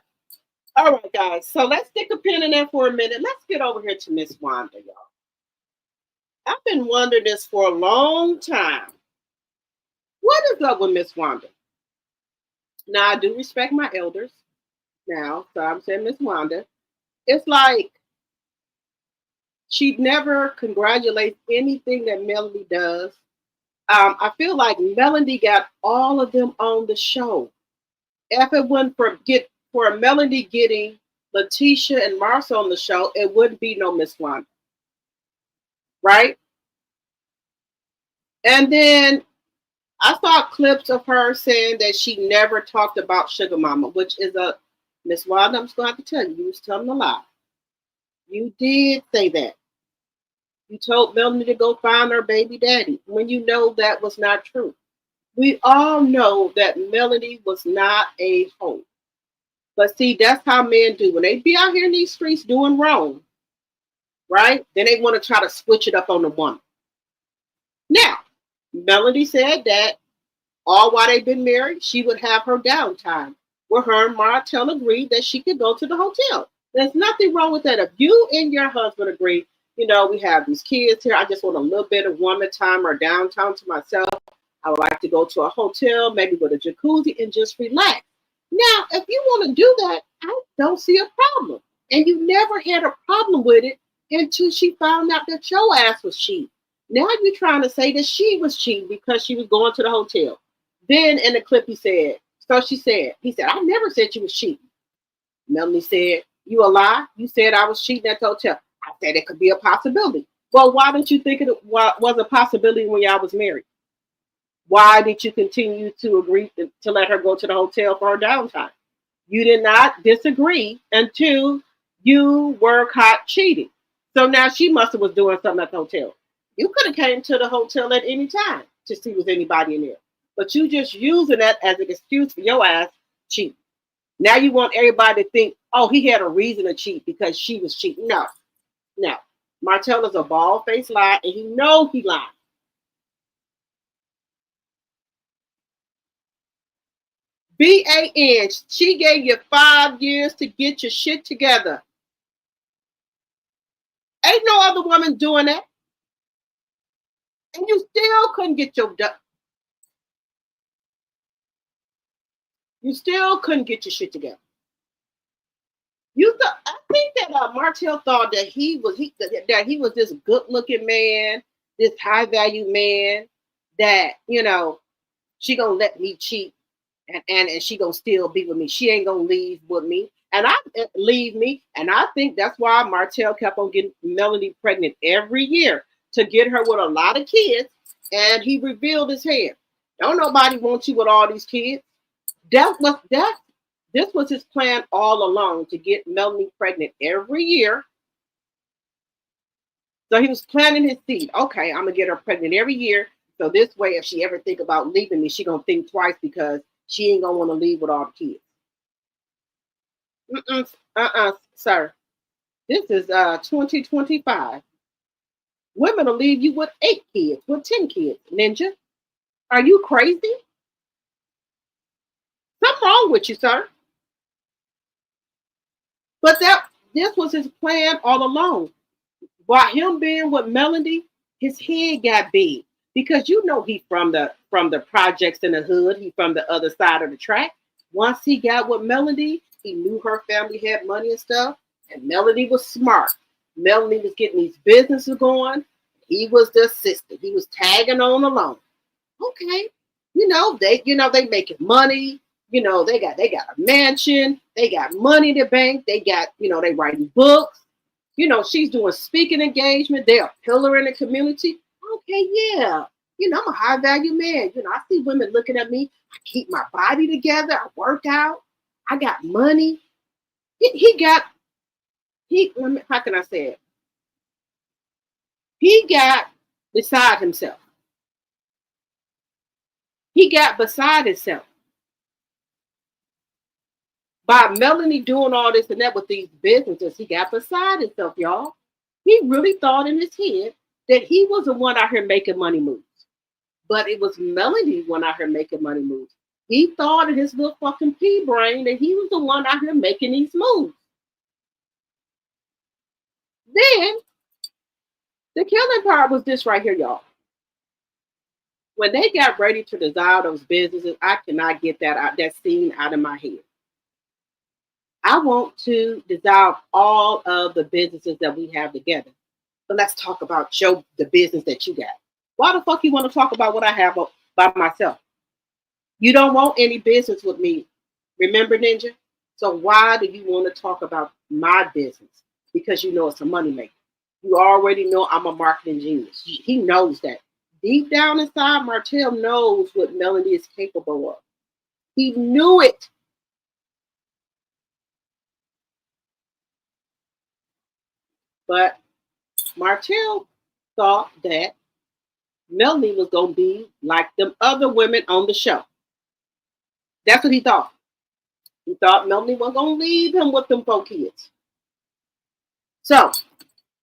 All right, guys. So let's stick a pin in there for a minute. Let's get over here to Miss Wanda, y'all. I've been wondering this for a long time. What is up with Miss Wanda? Now, I do respect my elders. Now, so I'm saying Miss Wanda. It's like she never congratulates anything that Melody does. I feel like Melody got all of them on the show. If it wasn't for Melody getting Latisha and Marcia on the show, it wouldn't be no Miss Wanda. Right? And then I saw clips of her saying that she never talked about Sugar Mama, which is a Miss Wanda. I'm just going to have to tell you, you was telling a lie. You did say that. You told Melanie to go find her baby daddy when you know that was not true. We all know that Melanie was not a hoe. But see, that's how men do. When they be out here in these streets doing wrong, right? Then they want to try to switch it up on the woman. Now, Melody said that all while they've been married, she would have her downtime where her and Martell agreed that she could go to the hotel. There's nothing wrong with that. If you and your husband agree, you know, we have these kids here. I just want a little bit of woman time or downtime to myself. I would like to go to a hotel, maybe with a jacuzzi and just relax. Now, if you want to do that, I don't see a problem. And you never had a problem with it until she found out that your ass was cheating. Now you're trying to say that she was cheating because she was going to the hotel. Then in the clip he said, he said, I never said you was cheating. Melanie said, you a lie? You said I was cheating at the hotel. I said it could be a possibility. Well, why didn't you think it was a possibility when y'all was married? Why did you continue to agree to let her go to the hotel for her downtime? You did not disagree until you were caught cheating. So now she must have was doing something at the hotel. You could have came to the hotel at any time to see was anybody in there. But you just using that as an excuse for your ass cheating. Now you want everybody to think, oh, he had a reason to cheat because she was cheating. No. Martell is a bald-faced lie, and he know he lied. BAN, she gave you 5 years to get your shit together. Ain't no other woman doing that. And you still couldn't get your shit together. I think that Martell thought that he was this good-looking man, this high-value man that, she gonna let me cheat and she gonna still be with me. She ain't gonna leave me. And I think that's why Martell kept on getting Melanie pregnant every year to get her with a lot of kids. And he revealed his hand. Don't nobody want you with all these kids. This was his plan all along, to get Melanie pregnant every year. So he was planting his seed. Okay, I'm gonna get her pregnant every year. So this way, if she ever think about leaving me, she gonna think twice because she ain't gonna want to leave with all the kids. Sir. This is 2025. Women will leave you with 8 kids, with 10 kids. Ninja, are you crazy? Something wrong with you, sir. But this was his plan all along. By him being with Melody, his head got big because he from the projects in the hood. He from the other side of the track. Once he got with Melody, he knew her family had money and stuff, and Melody was smart. Melody was getting these businesses going. He was the assistant. He was tagging on along. Okay, they making money. They got a mansion. They got money in the bank. They got they writing books. She's doing speaking engagement. They're a pillar in the community. Okay, yeah. I'm a high value man. I see women looking at me. I keep my body together. I work out. I got money. How can I say it? He got beside himself. He got beside himself. By Melanie doing all this and that with these businesses, he got beside himself, y'all. He really thought in his head that he was the one out here making money moves. But it was Melanie one out here making money moves. He thought in his little fucking pea brain that he was the one out here making these moves. Then the killing part was this right here, y'all. When they got ready to dissolve those businesses, I cannot get that scene out of my head. I want to dissolve all of the businesses that we have together. But let's talk about the business that you got. Why the fuck you want to talk about what I have by myself? You don't want any business with me. Remember, Ninja? So why do you want to talk about my business? Because it's a moneymaker. You already know I'm a marketing genius. He knows that. Deep down inside, Martell knows what Melody is capable of. He knew it. But Martell thought that Melanie was going to be like them other women on the show. That's what he thought. He thought Melanie wasn't going to leave him with them 4 kids. So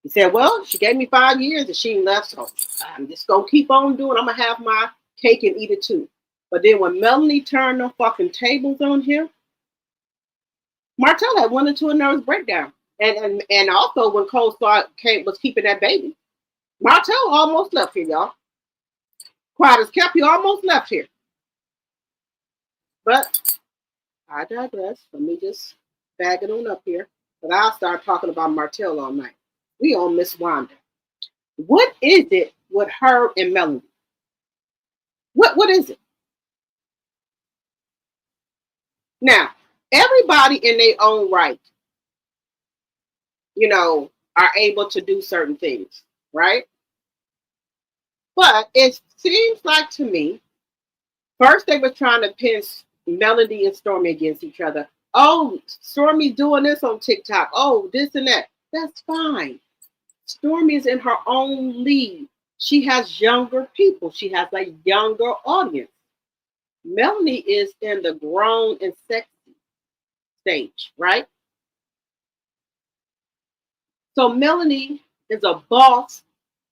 he said, well, she gave me 5 years and she left, so I'm just going to keep on doing. I'm going to have my cake and eat it too. But then when Melanie turned the fucking tables on him, Martell had went into a nervous breakdown. And also when Cole was keeping that baby, Martell almost left here, y'all. Quiet as kept, he almost left here. But I digress. Let me just bag it on up here. But I'll start talking about Martell all night. We on Miss Wanda. What is it with her and Melanie? What is it? Now, everybody in their own right, are able to do certain things, right? But it seems like to me, first they were trying to pin Melody and Stormy against each other. Oh, Stormy doing this on TikTok. Oh, this and that. That's fine. Stormy is in her own league. She has younger people. She has a younger audience. Melanie is in the grown and sexy stage, right? So Melanie is a boss,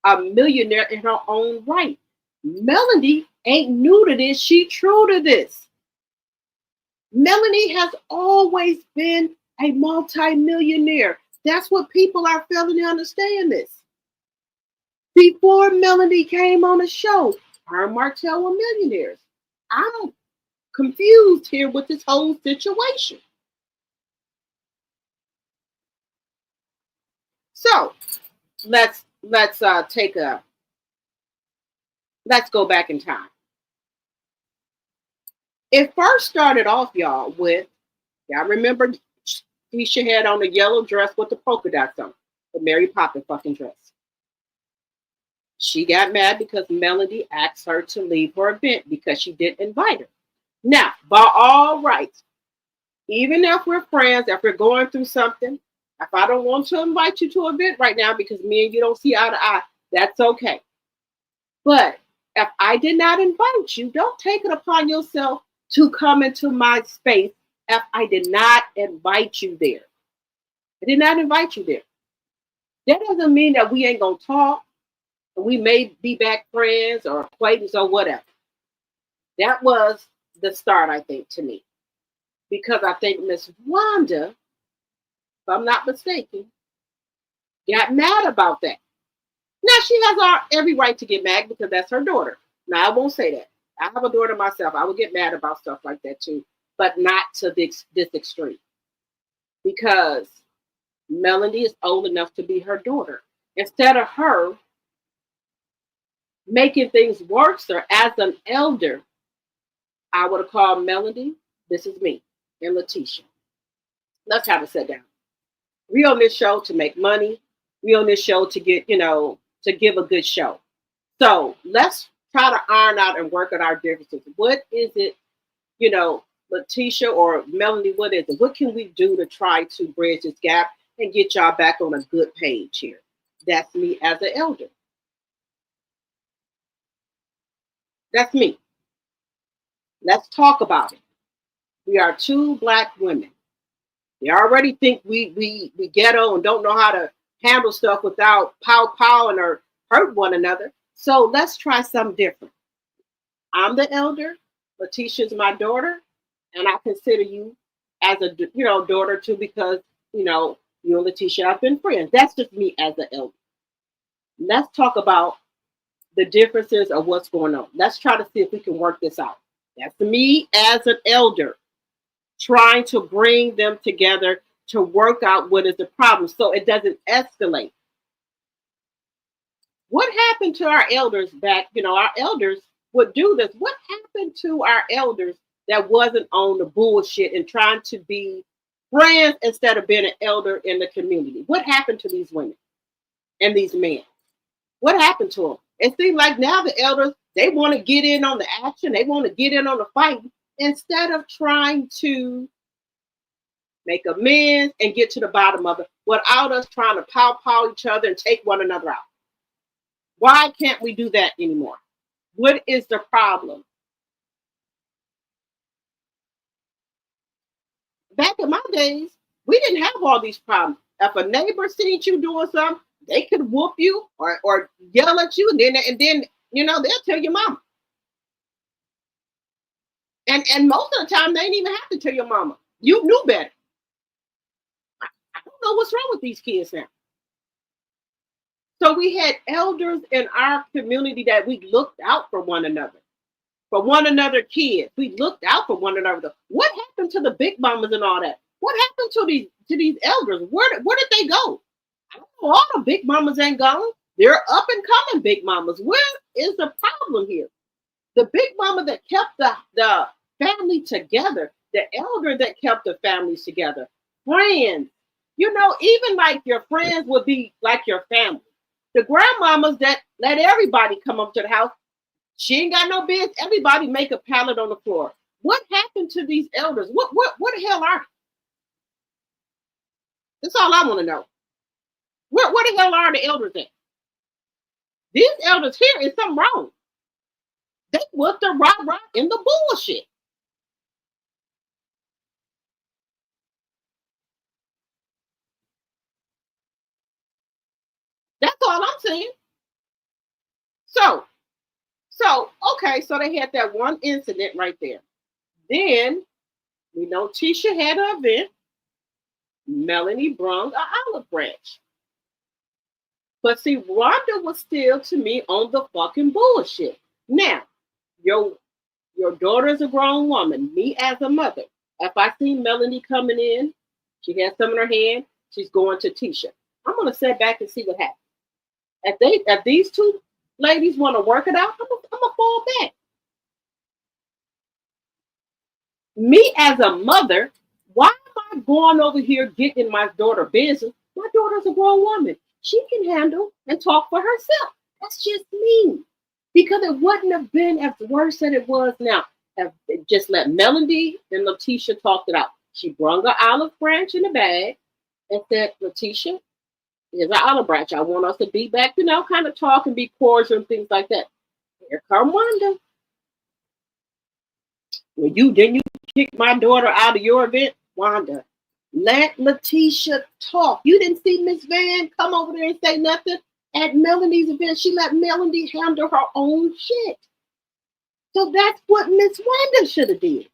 a millionaire in her own right. Melanie ain't new to this. She true to this. Melanie has always been a multi-millionaire. That's what people are failing to understand this. Before Melanie came on the show, her and Martell were millionaires. I'm confused here with this whole situation. So let's go back in time. It first started off, y'all, with, y'all remember Latisha had on the yellow dress with the polka dots on, the Mary Poppins fucking dress. She got mad because Melody asked her to leave her event because she didn't invite her. Now, by all rights, even if we're friends, if we're going through something, if I don't want to invite you to an event right now because me and you don't see eye to eye, that's okay. But if I did not invite you, don't take it upon yourself to come into my space if I did not invite you there. I did not invite you there. That doesn't mean that we ain't going to talk. We may be back friends or acquaintances or whatever. That was the start, I think, to me. Because I think Miss Wanda, if I'm not mistaken, got mad about that. Now, she has every right to get mad because that's her daughter. Now, I won't say that. I have a daughter myself. I would get mad about stuff like that too, but not to this extreme. Because Melody is old enough to be her daughter. Instead of her making things worse, or as an elder, I would have called Melody, this is me, and Latisha. Let's have a sit down. We on this show to make money. We on this show to get, to give a good show. So let's try to iron out and work on our differences. What is it, Latisha or Melanie, what is it? What can we do to try to bridge this gap and get y'all back on a good page here? That's me as an elder. That's me. Let's talk about it. We are two Black women. They already think we ghetto and don't know how to handle stuff without pow and hurt one another. So let's try something different. I'm the elder. Latisha's my daughter, and I consider you as a daughter too because you and Latisha have been friends. That's just me as an elder. Let's talk about the differences of what's going on. Let's try to see if we can work this out. That's me as an elder, trying to bring them together to work out what is the problem so it doesn't escalate. What happened to our elders back? Our elders would do this. What happened to our elders that wasn't on the bullshit and trying to be friends instead of being an elder in the community? What happened to these women and these men? What happened to them? It seems like now the elders, they want to get in on the action. They want to get in on the fight instead of trying to make amends and get to the bottom of it without us trying to pow each other and take one another out. Why can't we do that anymore? What is the problem? Back in my days, we didn't have all these problems. If a neighbor seen you doing something, they could whoop you or yell at you, and then they'll tell your mama. And most of the time, they didn't even have to tell your mama. You knew better. I don't know what's wrong with these kids now. So we had elders in our community that we looked out for one another kids. We looked out for one another. What happened to the big mamas and all that? What happened to these elders? Where did they go? All the big mamas ain't gone. They're up and coming big mamas. Where is the problem here? The big mama that kept the family together, the elder that kept the families together, friends. You know, even like your friends would be like your family. The grandmamas that let everybody come up to the house, she ain't got no business. Everybody make a pallet on the floor. What happened to these elders? What the hell are they? That's all I want to know. Where the hell are the elders at? These elders here is something wrong. They was the rah in the bullshit. That's all I'm saying. So okay, so they had that one incident right there. Then we know Tisha had an event. Melanie brung an olive branch. But see, Wanda was still to me on the fucking bullshit. Now, your daughter's a grown woman. Me as a mother, if I see Melanie coming in, she has some in her hand, she's going to Tisha. I'm gonna sit back and see what happens. If these two ladies want to work it out, I'm gonna fall back. Me as a mother, why am I going over here getting my daughter business? My daughter's a grown woman. She can handle and talk for herself. That's just me. Because it wouldn't have been as worse as it was now. If just let Melody and Latisha talk it out. She brung an olive branch in a bag and said, Latisha, here's an olive branch. I want us to be back, kind of talk and be cordial and things like that. Here come Wanda. Well, didn't you kick my daughter out of your event? Wanda, let Latisha talk. You didn't see Miss Van come over there and say nothing at Melanie's event. She let Melanie handle her own shit. So that's what Miss Wanda should have did.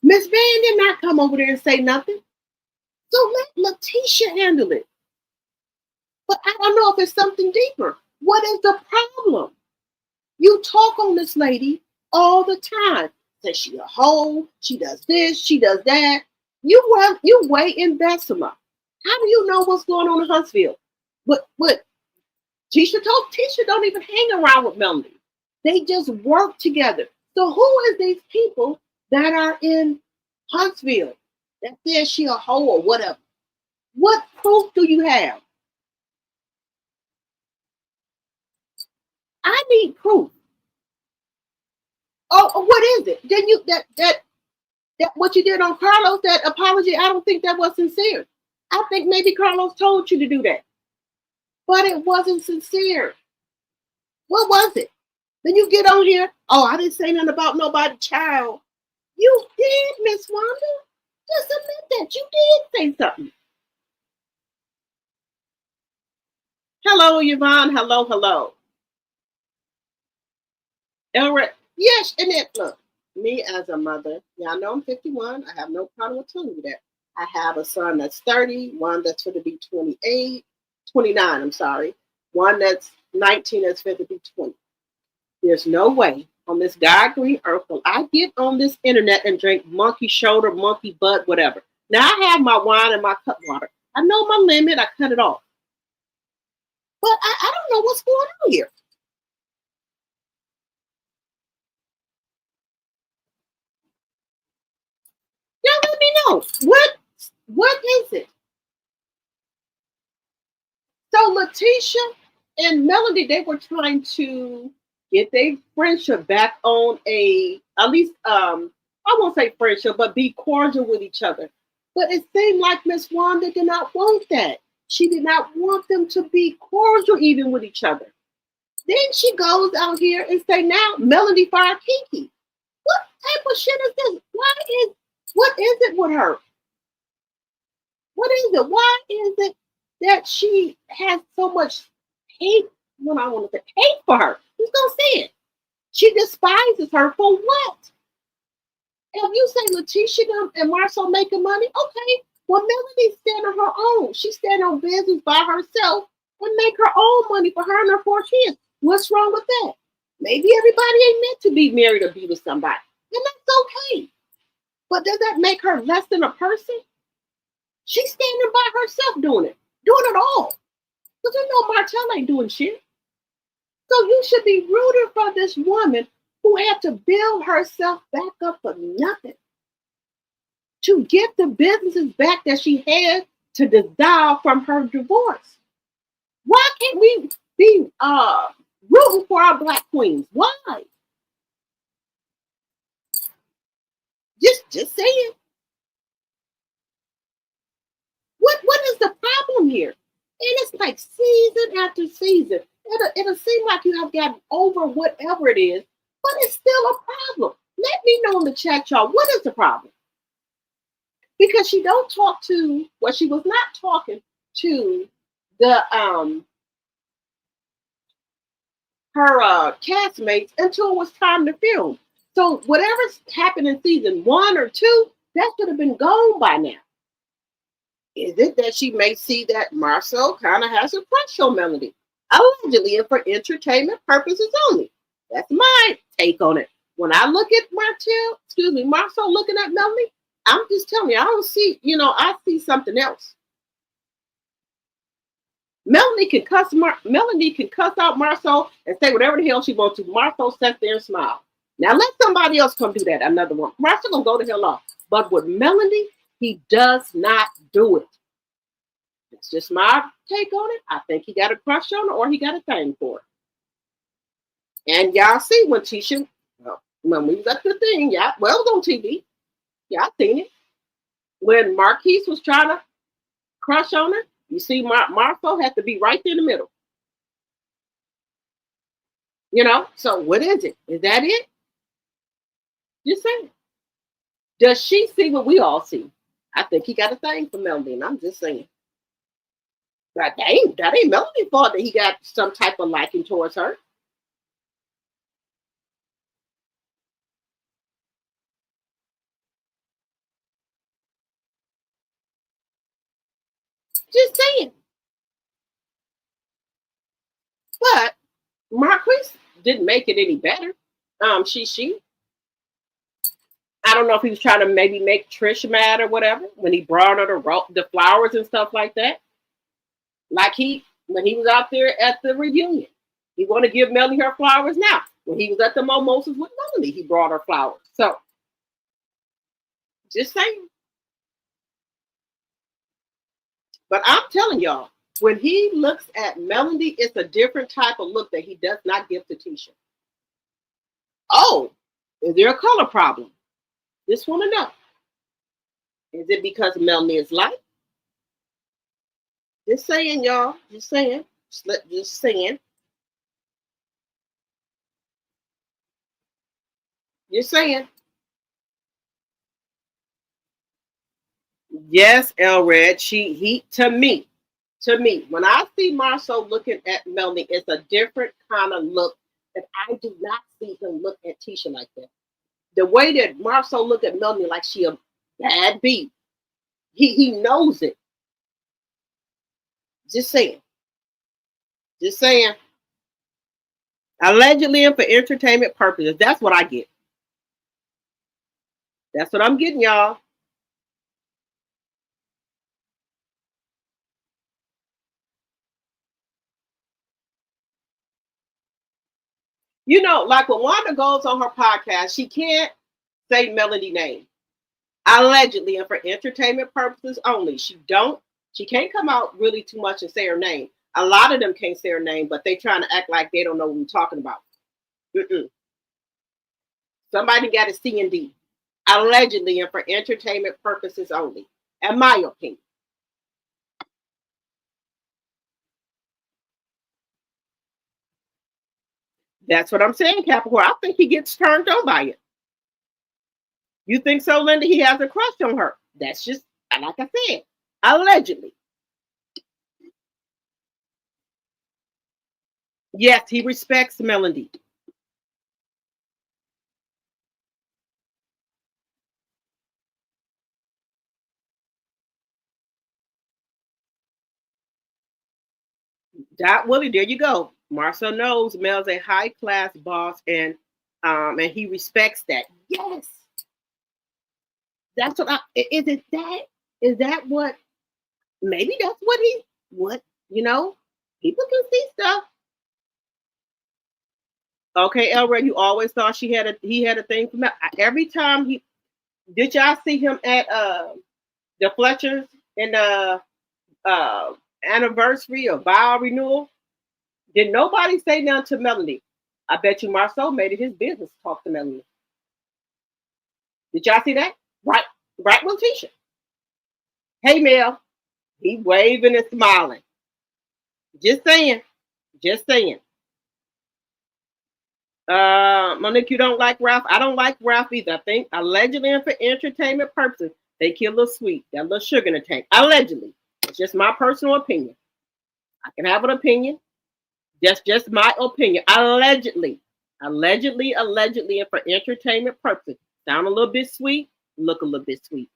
Miss Van did not come over there and say nothing. So let Latisha handle it. But I don't know if it's something deeper. What is the problem? You talk on this lady all the time. Say she a hoe, she does this, she does that. You way in Bessemer. How do you know what's going on in Huntsville? But Tisha don't even hang around with Melanie. They just work together. So who is these people that are in Huntsville that says she a hoe or whatever? What proof do you have? I need proof. Oh, what is it? Then you that what you did on Carlos, that apology, I don't think that was sincere. I think maybe Carlos told you to do that. But it wasn't sincere. What was it? Then you get on here, oh, I didn't say nothing about nobody child. You did, Miss Wanda. Just admit that. You did say something. Hello, Yvonne. Hello. Elric. Yes, and it, look, me as a mother, y'all know I'm 51. I have no problem with telling you that. I have a son that's 30, one that's going to be 29, I'm sorry. One that's 19 that's going to be 20. There's no way on this God green earth will I get on this internet and drink monkey shoulder, monkey butt, whatever. Now I have my wine and my cut water. I know my limit. I cut it off. But I don't know what's going on here. Y'all let me know. What is it? So Latisha and Melody, they were trying to get their friendship back on at least I won't say friendship, but be cordial with each other. But it seemed like Miss Wanda did not want that. She did not want them to be cordial even with each other. Then she goes out here and say, now Melody fired Kiki. What type of shit is this? What is it with her? What is it? Why is it that she has so much hate? When I want to say hate for her, who's gonna say it? She despises her for what? If you say Latisha and Marcel making money, okay. Well, Melody stand on her own. She stand on business by herself and make her own money for her and her 4 kids. What's wrong with that? Maybe everybody ain't meant to be married or be with somebody, and that's okay. But does that make her less than a person? She's standing by herself doing it all. Because you know Martell ain't doing shit. So you should be rooting for this woman who had to build herself back up for nothing to get the businesses back that she had to dissolve from her divorce. Why can't we be rooting for our black queens? Why? Just saying. What is the problem here? And it's like season after season. It'll seem like you have gotten over whatever it is, but it's still a problem. Let me know in the chat, y'all, what is the problem? Because she don't talk to, well, she was not talking to the her castmates until it was time to film. So whatever's happened in season 1 or 2, that should have been gone by now. Is it that she may see that Marcel kind of has a crush on Melody, allegedly and for entertainment purposes only? That's my take on it. When I look at Marcel looking at Melody, I'm just telling you, I don't see, I see something else. Melody can cuss out Marcel and say whatever the hell she wants to. Marcel sat there and smiled. Now let somebody else come do that. Another one. Marcel gonna go the hell off. But with Melody, he does not do it. It's just my take on it. I think he got a crush on her or he got a thing for it. And y'all see when Tisha, when we was at the thing, it was on TV. Y'all seen it. When Marquise was trying to crush on her, you see Marcel had to be right there in the middle. So what is it? Is that it? Just saying. Does she see what we all see? I think he got a thing for Melody, and I'm just saying. That ain't Melody's fault that he got some type of liking towards her. Just saying. But Marquise didn't make it any better. She. I don't know if he was trying to maybe make Trish mad or whatever when he brought her the flowers and stuff like that. Like when he was out there at the reunion, he want to give Melody her flowers now. When he was at the mimosas with Melody, he brought her flowers. So, just saying. But I'm telling y'all, when he looks at Melody, it's a different type of look that he does not give to Tisha. Oh, is there a color problem? Just want to know. Is it because Melody is light? Just saying, y'all. Just saying. Just saying. Just saying. Yes, Elred. To me, when I see Marcel looking at Melody, it's a different kind of look that I do not see him look at Tisha like that. The way that Marcel look at Melody like she a bad beat, he knows it. Just saying. Just saying. Allegedly and for entertainment purposes. That's what I get. That's what I'm getting, y'all. Like when Wanda goes on her podcast, she can't say Melody name. Allegedly and for entertainment purposes only. She can't come out really too much and say her name. A lot of them can't say her name, but they trying to act like they don't know what we're talking about. Somebody got a C and D. Allegedly and for entertainment purposes only. In my opinion. That's what I'm saying, Capricorn. I think he gets turned on by it. You think so, Linda? He has a crush on her. That's just, like I said, allegedly. Yes, he respects Melody. Dot Willie, there you go. Marcel knows Mel's a high class boss and he respects that. Yes. That's is that what maybe that's what People can see stuff. Okay, Elred, you always thought he had a thing for Mel. Every time did y'all see him at the Fletchers in the anniversary or vow renewal? Did nobody say nothing to Melanie? I bet you Marceau made it his business to talk to Melanie. Did y'all see that? Right, Latisha. Hey, Mel. He waving and smiling. Just saying. Just saying. Monique, you don't like Ralph? I don't like Ralph either. I think allegedly and for entertainment purposes, they kill a little sweet, that little sugar in the tank. Allegedly. It's just my personal opinion. I can have an opinion. Just my opinion. Allegedly, and for entertainment purposes. Sound a little bit sweet, look a little bit sweet.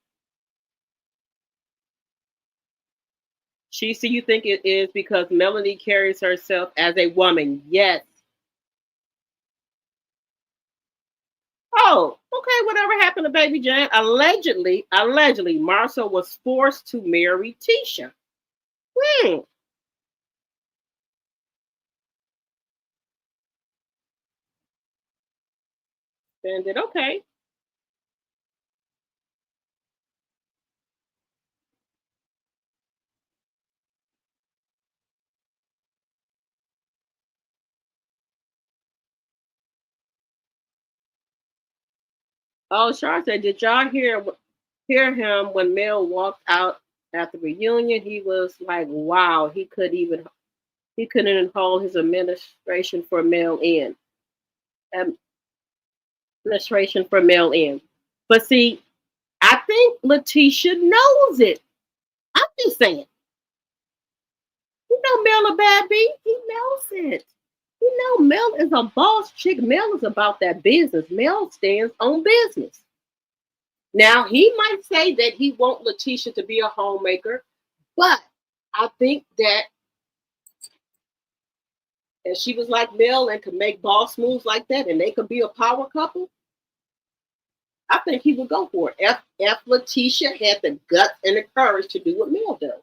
She see you think it is because Melanie carries herself as a woman. Yes. Oh, okay. Whatever happened to Baby Jane? Allegedly, Marceau was forced to marry Tisha. Then did okay. Oh, Char said, did y'all hear him when Mel walked out at the reunion? He was like, wow, he couldn't hold his administration for mail in. Administration for mail in. But see, I think Latisha knows it. I'm just saying. You know Mel a bad beat. He knows it. You know Mel is a boss chick. Mel is about that business. Mel stands on business. Now, he might say that he wants Latisha to be a homemaker, but I think that if she was like Mel and could make boss moves like that and they could be a power couple, I think he would go for it. If Latisha had the guts and the courage to do what Mel does.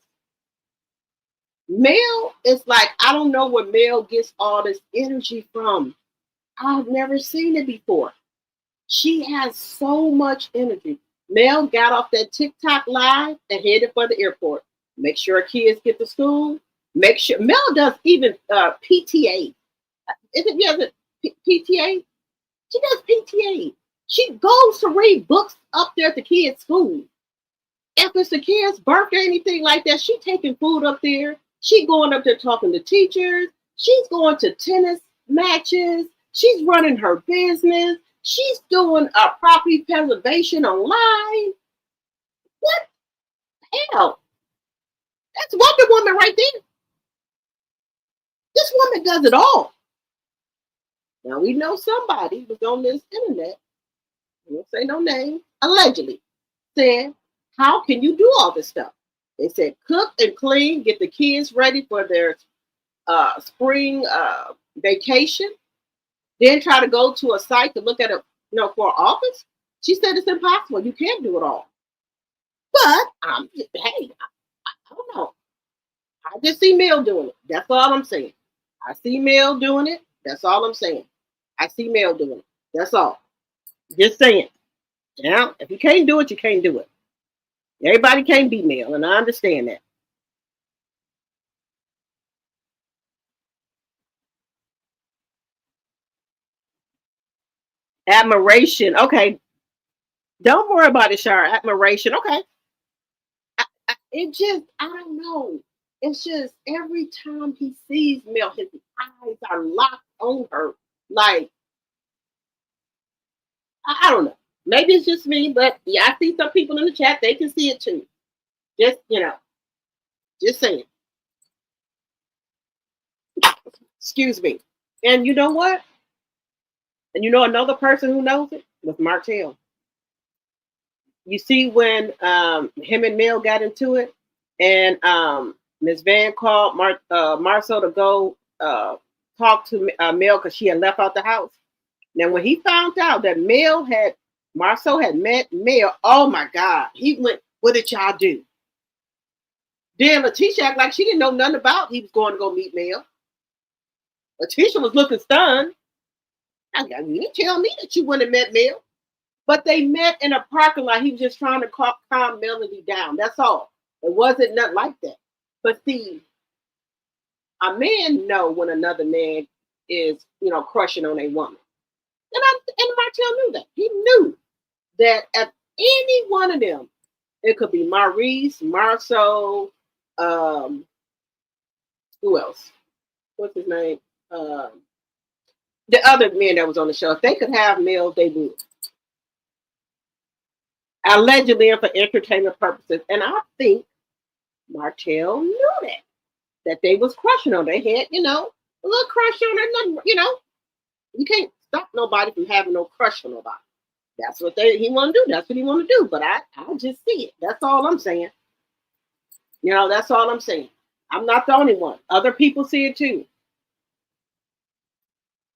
Mel is like, I don't know where Mel gets all this energy from. I've never seen it before. She has so much energy. Mel got off that TikTok live and headed for the airport. Make sure her kids get to school. Make sure Mel does even PTA. Isn't it PTA? She does PTA. She goes to read books up there at the kids' school. If it's a kid's birthday or anything like that, she taking food up there. She going up there talking to teachers. She's going to tennis matches. She's running her business. She's doing property preservation online. What the hell? That's Wonder Woman right there. This woman does it all. Now we know somebody was on this internet, I won't say no name, allegedly said, how can you do all this stuff? They said cook and clean, get the kids ready for their spring vacation, then try to go to a site to look at for an office. She said it's impossible. You can't do it all. But hey, I don't know. I just see Mel doing it. That's all I'm saying. I see Mel doing it. That's all I'm saying. I see Mel doing it. That's all. Just saying. Yeah, if you can't do it, you can't do it. Everybody can't be Mel, and I understand that. Admiration. Okay. Don't worry about it, Shara. Admiration. Okay. I don't know. It's just every time he sees Mel, his eyes are locked on her. Like, I don't know. Maybe it's just me, but yeah, I see some people in the chat. They can see it too. Just, just saying. Excuse me. And you know what? And you know another person who knows it? Was Martell. You see when him and Mel got into it, and Miss Van called Marceau to go talk to Mel because she had left out the house. Now, when he found out that Marceau had met Mel, oh my God, he went, what did y'all do? Then Latisha acted like she didn't know nothing about he was going to go meet Mel. Latisha was looking stunned. You didn't tell me that you went and met Mel. But they met in a parking lot. He was just trying to calm Melody down. That's all. It wasn't nothing like that. But see, a man know when another man is, crushing on a woman. And Martell knew that. He knew that at any one of them, it could be Maurice, Marceau, who else? What's his name? The other men that was on the show. If they could have Mel, they would. Allegedly and for entertainment purposes. And I think Martell knew that they was crushing on. They had, a little crush on her. You can't stop nobody from having no crush on nobody. That's what he want to do. That's what he want to do. But I just see it. That's all I'm saying. That's all I'm saying. I'm not the only one. Other people see it too.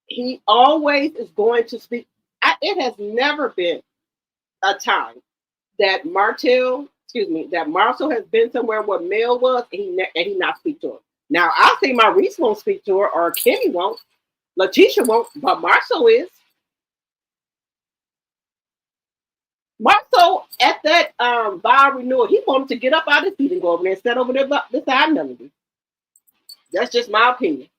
He always is going to speak. It has never been a time that Marcel has been somewhere where Mel was and he not speak to her. Now I think Maurice won't speak to her or Kenny won't. Latisha won't, but Marcel is. Marcel at that vow renewal, he wanted to get up out of his seat and go over there and sit over there beside Melody. That's just my opinion.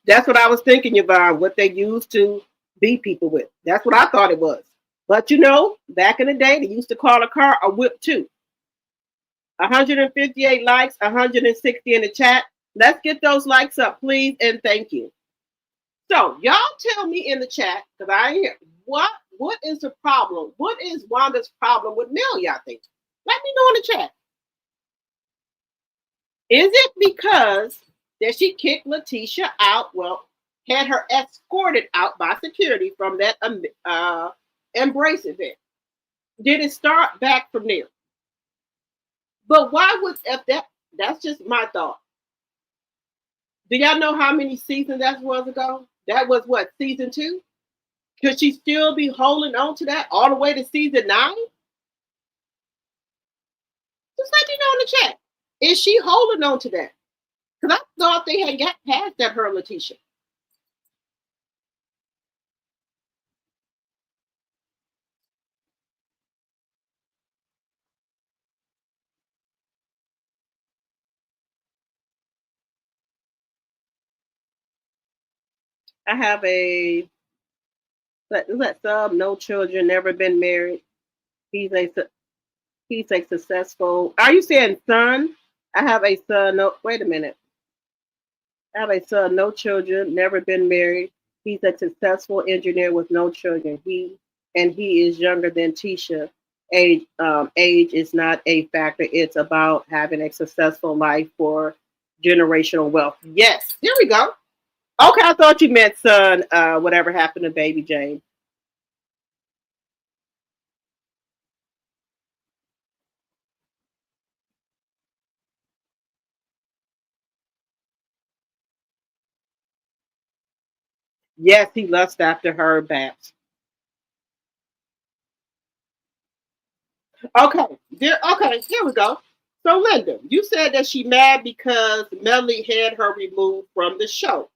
That's what I was thinking, Yvonne, what they used to beat people with. That's what I thought it was. But back in the day, they used to call a car a whip too. 158 likes, 160 in the chat. Let's get those likes up, please, and thank you. So y'all tell me in the chat, because I hear what is the problem? What is Wanda's problem with Mel, y'all think? Let me know in the chat. Is it because that she kicked Latisha out? Well, had her escorted out by security from that embrace event. Did it start back from there? But why would that's just my thought. Do y'all know how many seasons that was ago? That was what, season 2? Could she still be holding on to that all the way to season 9? Just let me know in the chat. Is she holding on to that? Because I thought they had got past that, her and Latisha. I have a sub, no children, never been married. He's a successful. Are you saying son? I have a son. No, wait a minute. I have a son, no children, never been married. He's a successful engineer with no children. He is younger than Tisha. Age is not a factor. It's about having a successful life for generational wealth. Yes, here we go. Okay, I thought you meant son. Whatever happened to Baby Jane? Yes, he lusts after her, Babs. Okay, here we go. So, Linda, you said that she mad because Melly had her removed from the show.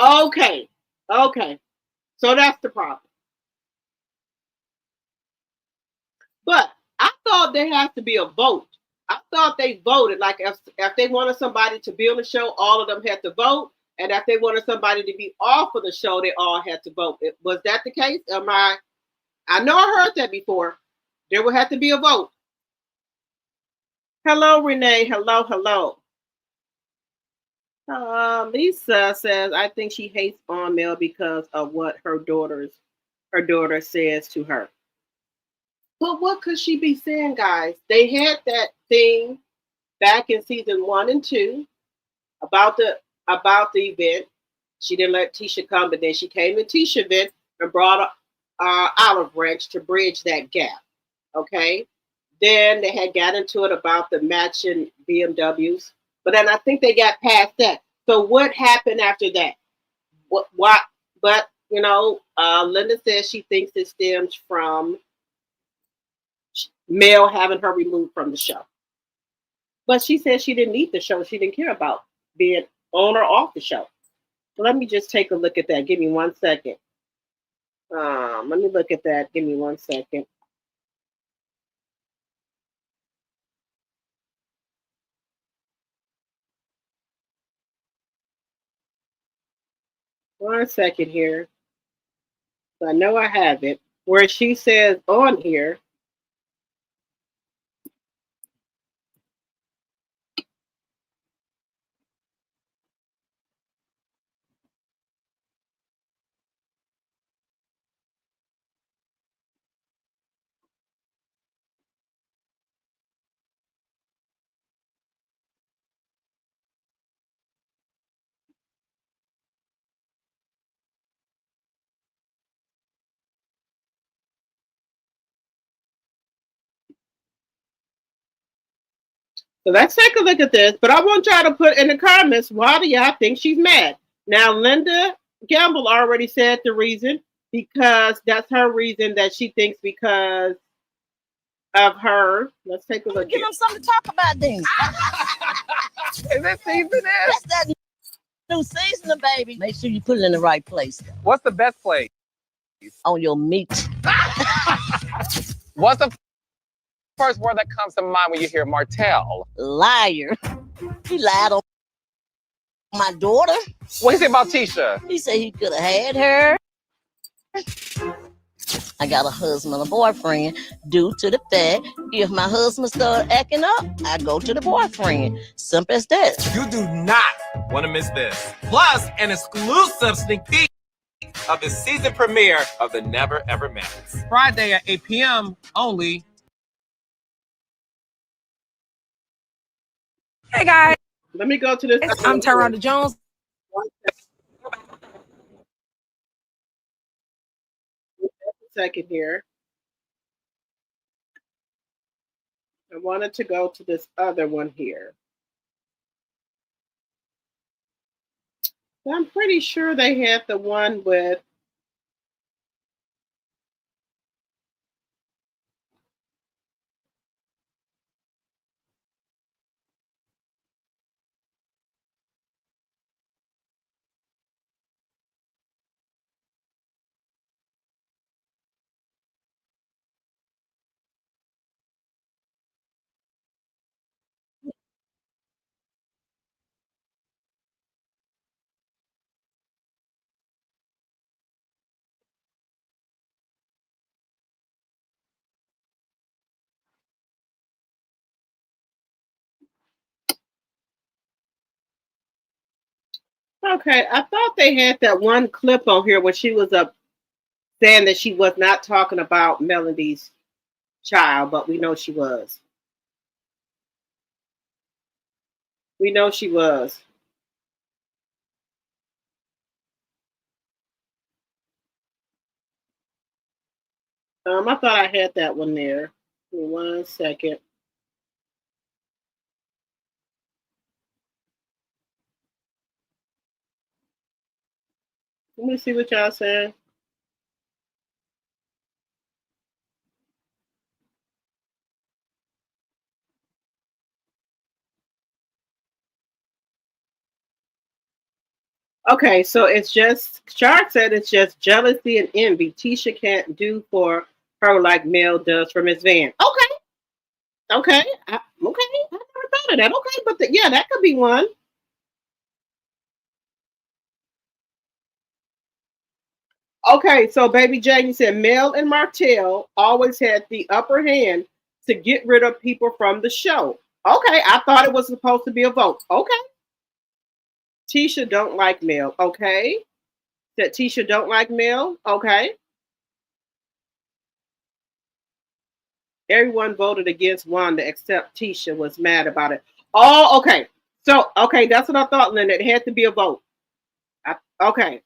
Okay. So that's the problem. But I thought there has to be a vote. I thought they voted. Like if they wanted somebody to be on the show, all of them had to vote. And if they wanted somebody to be off of the show, they all had to vote. Was that the case? I know I heard that before. There would have to be a vote. Hello, Renee. Hello. Lisa says, I think she hates on Mel because of what her daughter says to her. But what could she be saying, guys? They had that thing back in season 1 and 2 about the event. She didn't let Tisha come, but then she came to Tisha event and brought Olive Branch to bridge that gap. Okay. Then they had got into it about the matching BMWs, but then I think they got past that. So what happened after that? What? But Linda says she thinks it stems from Mel having her removed from the show. But she said she didn't need the show. She didn't care about being on or off the show. So let me just take a look at that. Give me 1 second. Let me look at that. Give me 1 second. One second here. I know I have it. Where she says on here, so let's take a look at this. But I want y'all to put in the comments, why do y'all think she's mad? Now, Linda Gamble already said the reason, because that's her reason that she thinks because of her. Let's take a look. Give them something to talk about then. Is that season is? That's that new seasoning, baby. Make sure you put it in the right place. What's the best place? On your meat. What's the first word that comes to mind when you hear Martell? Liar. He lied on my daughter. What he say about Tisha? He said he could have had her. I got a husband, a boyfriend, due to the fact if my husband start acting up, I go to the boyfriend. Simple as that. You do not want to miss this. Plus, an exclusive sneak peek of the season premiere of The Never Ever Matters. Friday at 8 p.m. only. Hey guys, Let me go to this. I'm Tyrone Jones. Second here. I wanted to go to this other one here. I'm pretty sure they had the one with okay, I thought they had that one clip on here where she was up saying that she was not talking about Melody's child, but we know she was. We know she was. I thought I had that one there. Give me 1 second. Let me see what y'all saying. Okay, so it's just Shark said it's just jealousy and envy. Tisha can't do for her like Mel does for Miss Van. Okay, I never thought of that. Okay, but yeah, that could be one. Okay, so Baby Jane, you said Mel and Martell always had the upper hand to get rid of people from the show. Okay, I thought it was supposed to be a vote. Okay. Tisha don't like Mel. Okay. That Tisha don't like Mel. Okay. Everyone voted against Wanda except Tisha was mad about it. Oh, okay. So, okay, that's what I thought, Linda. It had to be a vote. Okay.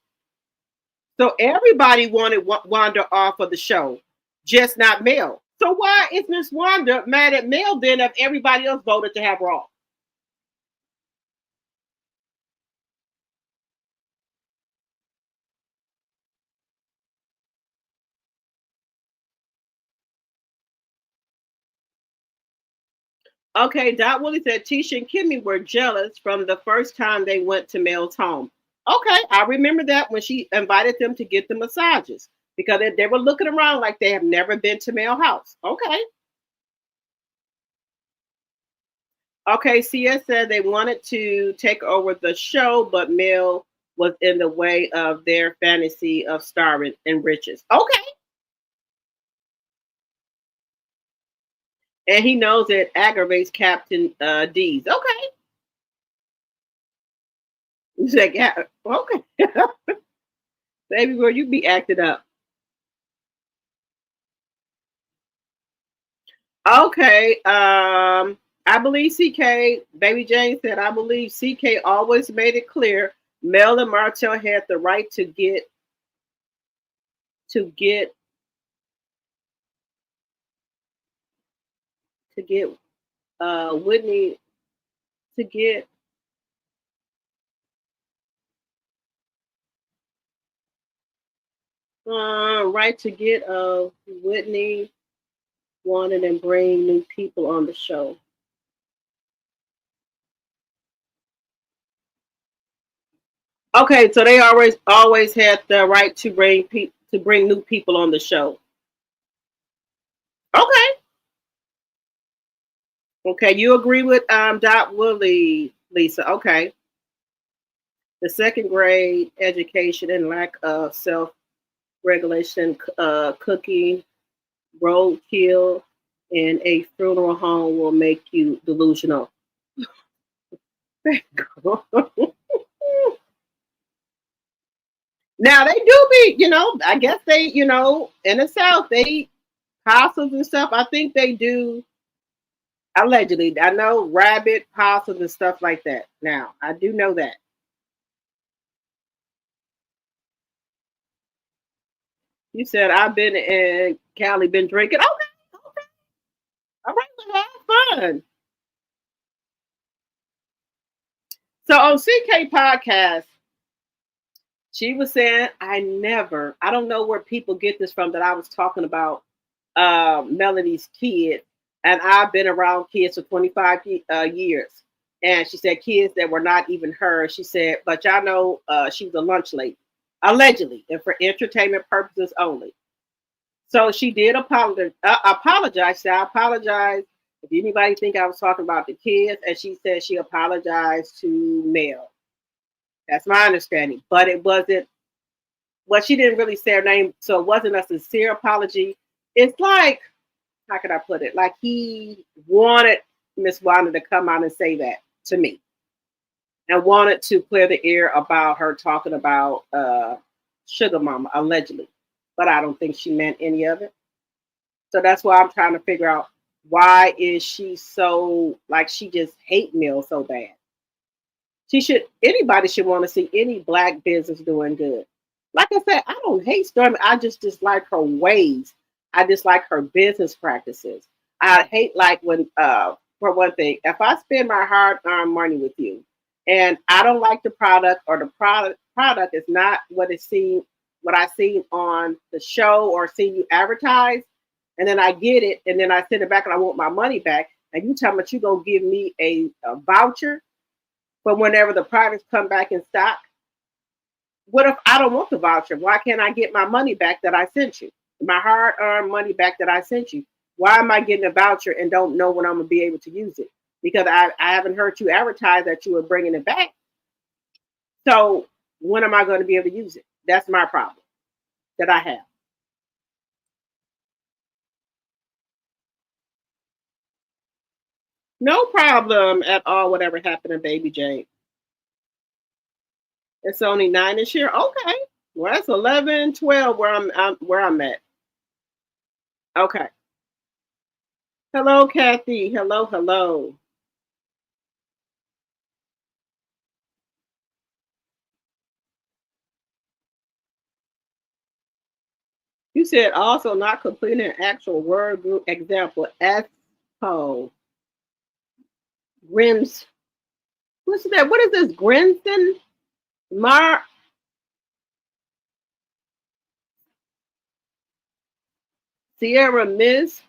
So everybody wanted Wanda off of the show, just not Mel. So why is Miss Wanda mad at Mel then if everybody else voted to have her off? Okay, Dot Willie said Tisha and Kimmy were jealous from the first time they went to Mel's home. Okay, I remember that when she invited them to get the massages because they were looking around like they have never been to Mel's house. Okay. Okay, CS said they wanted to take over the show, but Mel was in the way of their fantasy of starring in riches. Okay. And he knows it aggravates Captain D's. Okay. He's like, yeah, okay. Baby girl, you be acting up. Okay. I believe CK, Baby Jane said, I believe CK always made it clear Mel and Martell had the right to get Whitney to get right to get Whitney wanted and bring new people on the show. Okay, so they always had the right to bring new people on the show. Okay. Okay, you agree with Dot Willie, Lisa. Okay. The second grade education and lack of self regulation, cooking, roadkill, in a funeral home will make you delusional. Now they do be, I guess they, in the South, they eat possums and stuff. I think they do, allegedly. I know rabbit, possums, and stuff like that. Now, I do know that. You said I've been in Cali, been drinking. Okay, okay. All right, well, have fun. So on CK podcast, she was saying, I don't know where people get this from that I was talking about Melanie's kids. And I've been around kids for 25 years. And she said kids that were not even her. She said, but y'all know she was a lunch lady, allegedly, and for entertainment purposes only. So she did apologize. She said, I apologize if anybody think I was talking about the kids. And she said she apologized to Mel. That's my understanding. But it wasn't, well, she didn't really say her name. So it wasn't a sincere apology. It's like, how could I put it? Like he wanted Miss Wanda to come out and say that to me and wanted to clear the air about her talking about Sugar Mama, allegedly. But I don't think she meant any of it. So that's why I'm trying to figure out why is she so, like, she just hate Mel so bad. Anybody should want to see any black business doing good. Like I said, I don't hate Stormy. I just dislike her ways. I dislike her business practices. I hate like when, for one thing, if I spend my hard-earned money with you, and I don't like the product, or the product is not what I seen on the show or seen you advertise, and then I get it, and then I send it back and I want my money back, and you tell me you gonna give me a voucher for whenever the products come back in stock. What if I don't want the voucher? Why can't I get my money back that I sent you? My hard-earned money back that I sent you. Why am I getting a voucher and don't know when I'm gonna be able to use it? Because I haven't heard you advertise that you were bringing it back. So when am I going to be able to use it? That's my problem that I have. No problem at all. Whatever happened to Baby Jane. It's only 9 this year. Okay. Well, that's 11, 12 where I'm at. Okay. Hello, Kathy. Hello, hello. You said also not completing an actual word group example. Expo. Grims. What's that? What is this? Grimson? Sierra Miss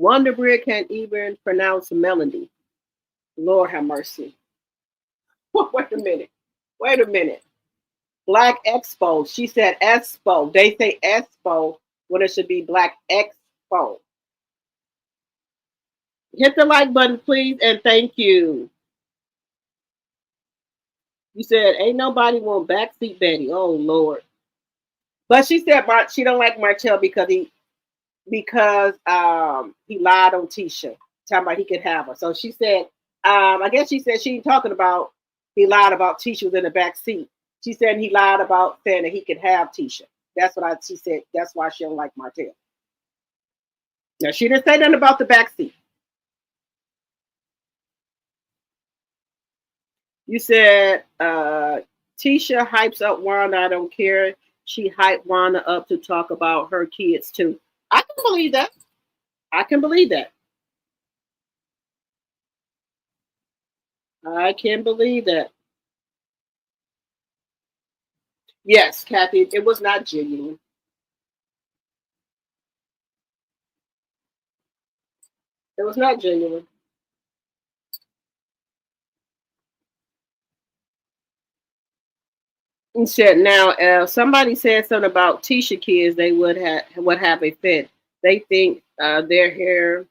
Wonder Bread can't even pronounce melody. Lord have mercy. Wait a minute. Wait a minute. Black Expo. She said Expo. They say Expo when it should be Black Expo. Hit the like button, please, and thank you. You said ain't nobody want backseat Betty. Oh Lord. But she said she don't like Martell because he lied on Tisha, talking about he could have her. So she said, I guess she said she ain't talking about he lied about Tisha was in the back seat. She said he lied about saying that he could have Tisha. That's what she said. That's why she don't like Martell. Now she didn't say nothing about the back seat. You said Tisha hypes up Wanda. I don't care. She hyped Wanda up to talk about her kids too. I can believe that. I can believe that. I can believe that. Yes, Kathy, it was not genuine. It was not genuine. He said, now, if somebody said something about Tisha kids, they would have a fit. They think their hair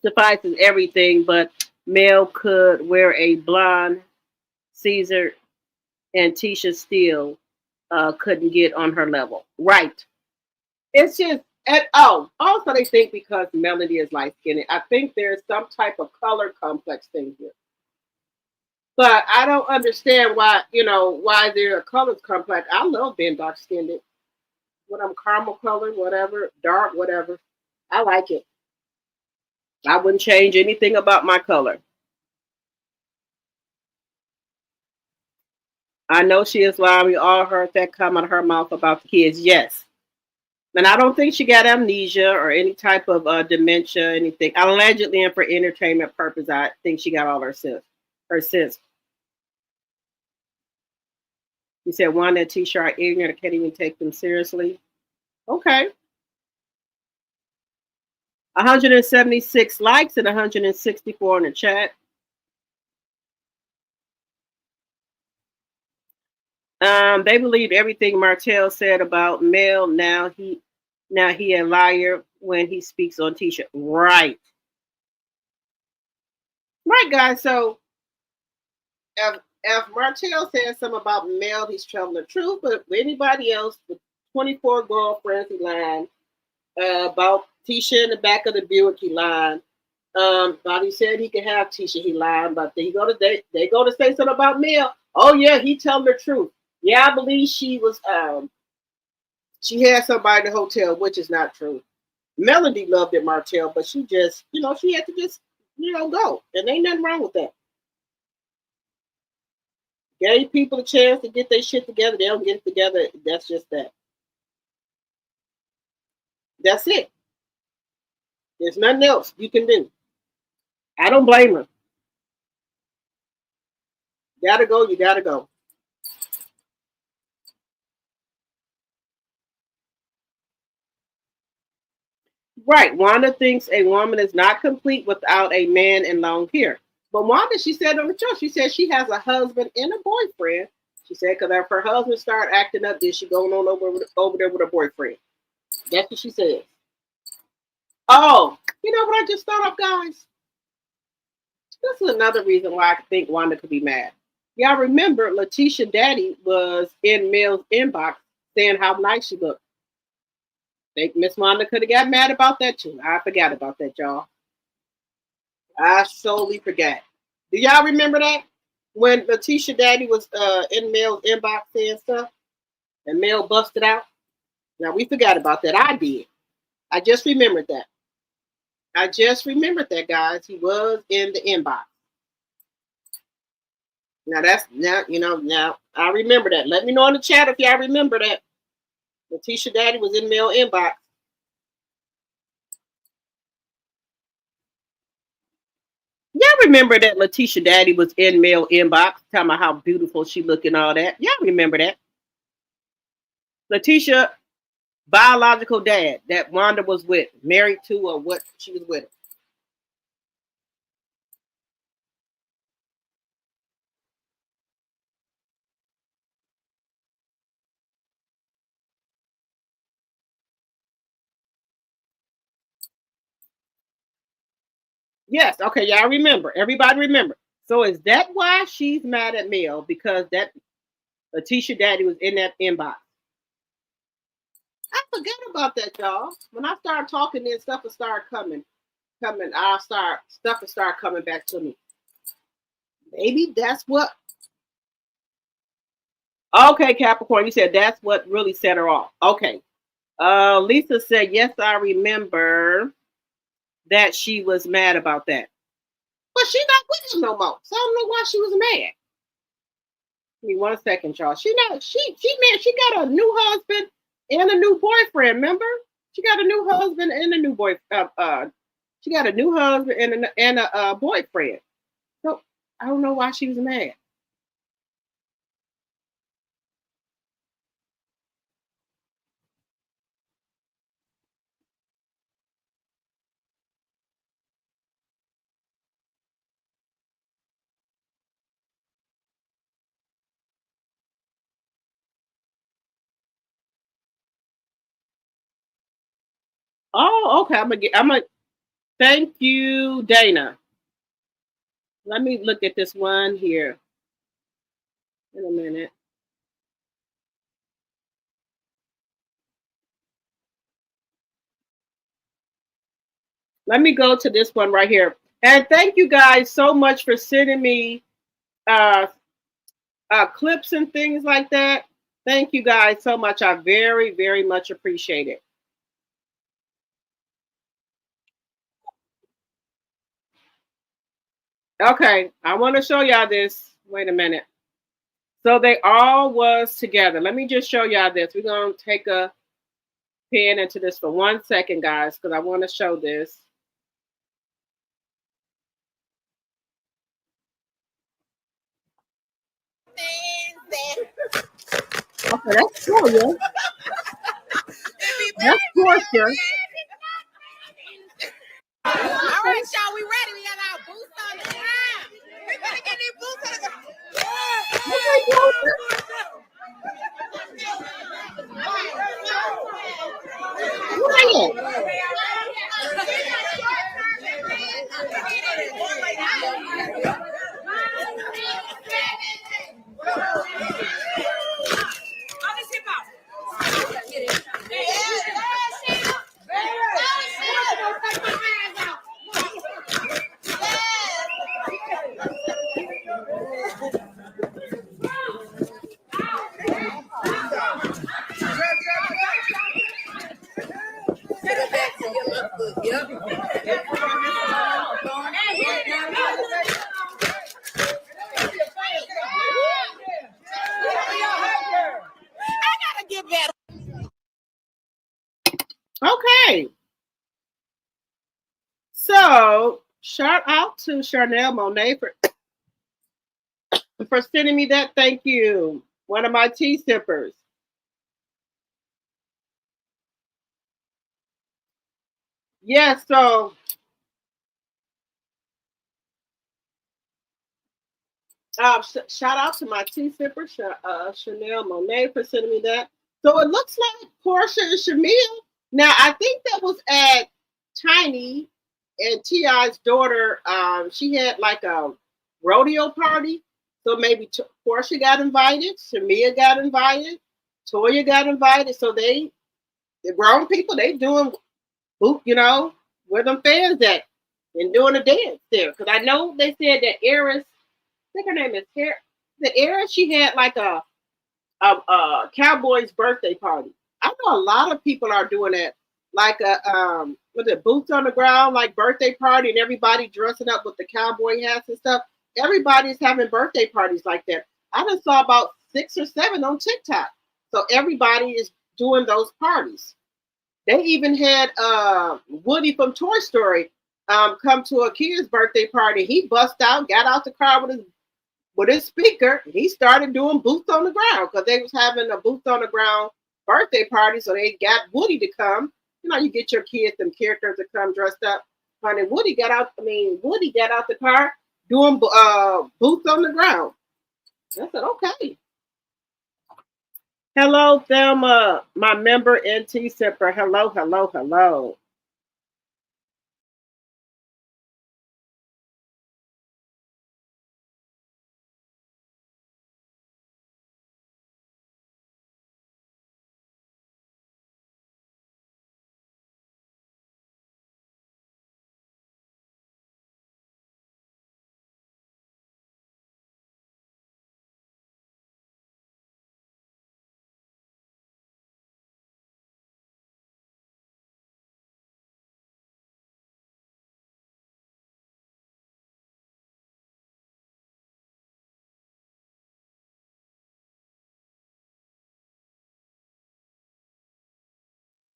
suffices everything, but Mel could wear a blonde Caesar, and Tisha still couldn't get on her level. Right. It's just, also they think because Melody is light skinned, I think there's some type of color complex thing here. But I don't understand why there are colors complex. I love being dark skinned. When I'm caramel color, whatever, dark, whatever. I like it. I wouldn't change anything about my color. I know she is lying. We all heard that come out of her mouth about the kids. Yes. And I don't think she got amnesia or any type of dementia, anything. Allegedly, and for entertainment purpose, I think she got all her sense. You said Wanda and Tisha are ignorant. I can't even take them seriously. Okay. 176 likes and 164 in the chat. They believed everything Martell said about Mel. Now he a liar when he speaks on Tisha. Right, guys. So if Martell says something about Mel, he's telling the truth. But anybody else with 24 girlfriends, he lied. About Tisha in the back of the Buick, he lied. But he said he could have Tisha, he lied. But they go to say something about Mel. Oh yeah, he telling the truth. Yeah, I believe she was she had somebody in the hotel, which is not true. Melody loved it, Martell, but she just, she had to just, go. And ain't nothing wrong with that. Gave people a chance to get their shit together. They don't get it together. That's just that. That's it. There's nothing else you can do. I don't blame her. Gotta go, you gotta go. Right. Wanda thinks a woman is not complete without a man and long hair. But Wanda, she said on the show, she said she has a husband and a boyfriend. She said because if her husband started acting up, then she going on over there with her boyfriend. That's what she said. Oh, you know what I just thought of, guys? This is another reason why I think Wanda could be mad. Y'all remember Latisha Daddy was in Mel's inbox saying how nice she looked. Think Miss Wanda could have got mad about that too. I forgot about that, y'all. I solely forgot. Do y'all remember that? When Latisha Daddy was in Mel's inbox saying stuff and Mel busted out? Now we forgot about that. I did. I just remembered that. Guys. He was in the inbox. Now I remember that. Let me know in the chat if y'all remember that. Latisha Daddy was in Mel inbox. Y'all remember that Latisha Daddy was in Mel inbox, talking about how beautiful she looked and all that. Y'all remember that? Latisha biological dad that Wanda was with, married to, or what she was with. Yes. Okay. Yeah, I remember. Everybody remember. So is that why she's mad at Mel? Because that Latisha daddy was in that inbox. I forgot about that, y'all. When I started talking, then stuff will start coming. Stuff will start coming back to me. Maybe that's what. Okay, Capricorn, you said that's what really set her off. Okay. Lisa said, yes, I remember that she was mad about that. But she's not with him no more. So I don't know why she was mad. Give me 1 second, y'all. She mad. She got a new husband and a new boyfriend. Remember? She got a new husband and a new boyfriend. She got a new husband and a boyfriend. So I don't know why she was mad. Oh, okay. I'm gonna thank you, Dana. Let me look at this one here. In a minute. Let me go to this one right here. And thank you guys so much for sending me clips and things like that. Thank you guys so much. I very, very much appreciate it. Okay, I want to show y'all this. Wait a minute. So they all was together. Let me just show y'all this. We're going to take a pen into this for 1 second, guys, because I want to show this. Okay, that's Toya. That's Portia. All right, y'all, we ready. We got our boots on the ground. We're gonna get these boots on the ground. Okay. So shout out to Chanel Monet for sending me that. Thank you. One of my tea sippers. Yes, so shout out to my tea sipper, Chanel Monet, for sending me that. So it looks like Portia and Shamil. Now I think that was at Tiny and T.I.'s daughter. She had like a rodeo party. So maybe Portia got invited, Shamia got invited, Toya got invited. So the grown people, they doing, you know, where them fans at and doing a dance there. Because I know they said that Eris, I think her name is the Eris, she had like a Cowboys birthday party. I know a lot of people are doing that, like a with the boots on the ground, like birthday party, and everybody dressing up with the cowboy hats and stuff. Everybody's having birthday parties like that. I just saw about 6 or 7 on TikTok. So everybody is doing those parties. They even had Woody from Toy Story come to a kid's birthday party. He bust out, got out the car with his speaker. He started doing boots on the ground because they was having a boots on the ground birthday party, so they got Woody to come. You know, you get your kids and characters to come dressed up. Honey, Woody got out the car doing boots on the ground. I said, okay. Hello, Thelma, my member NT Sipper. Hello, hello, hello.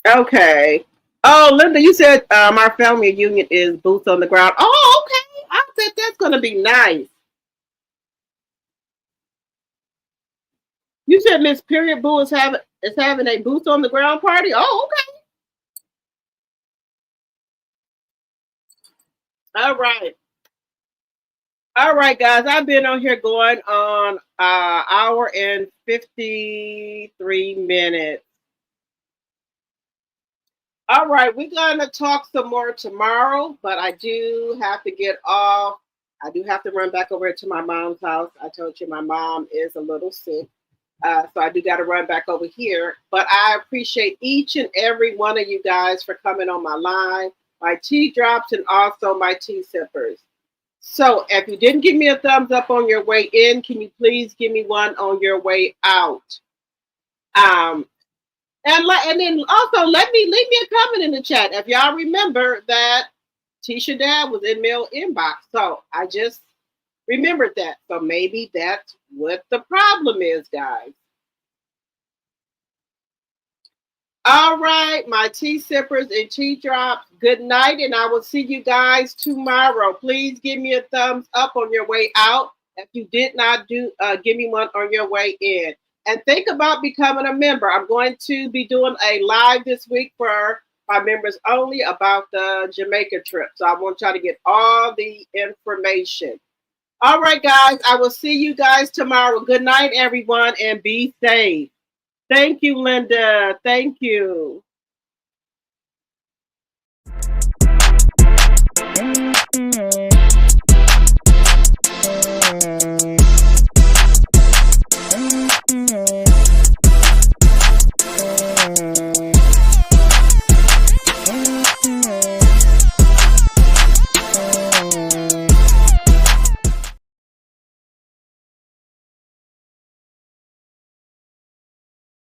Okay. Oh, Linda, you said our family reunion is boots on the ground. Oh, okay. I said that's gonna be nice. You said Miss Period Boo is having a boots on the ground party. Oh, okay. All right. All right, guys. I've been on here going on hour and 53 minutes. All right, we're gonna talk some more tomorrow, but I do have to get off. I do have to run back over to my mom's house. I told you my mom is a little sick. So I do got to run back over here. But I appreciate each and every one of you guys for coming on my line, my tea drops, and also my tea sippers. So if you didn't give me a thumbs up on your way in, can you please give me one on your way out? And then also leave me a comment in the chat if y'all remember that Tisha dad was in Mel inbox. So I just remembered that. So maybe that's what the problem is, guys. All right, my tea sippers and tea drops. Good night, and I will see you guys tomorrow. Please give me a thumbs up on your way out. If you did not give me one on your way in. And think about becoming a member. I'm going to be doing a live this week for my members only about the Jamaica trip. So I want y'all to get all the information. All right, guys, I will see you guys tomorrow. Good night, everyone, and be safe. Thank you, Linda. Thank you.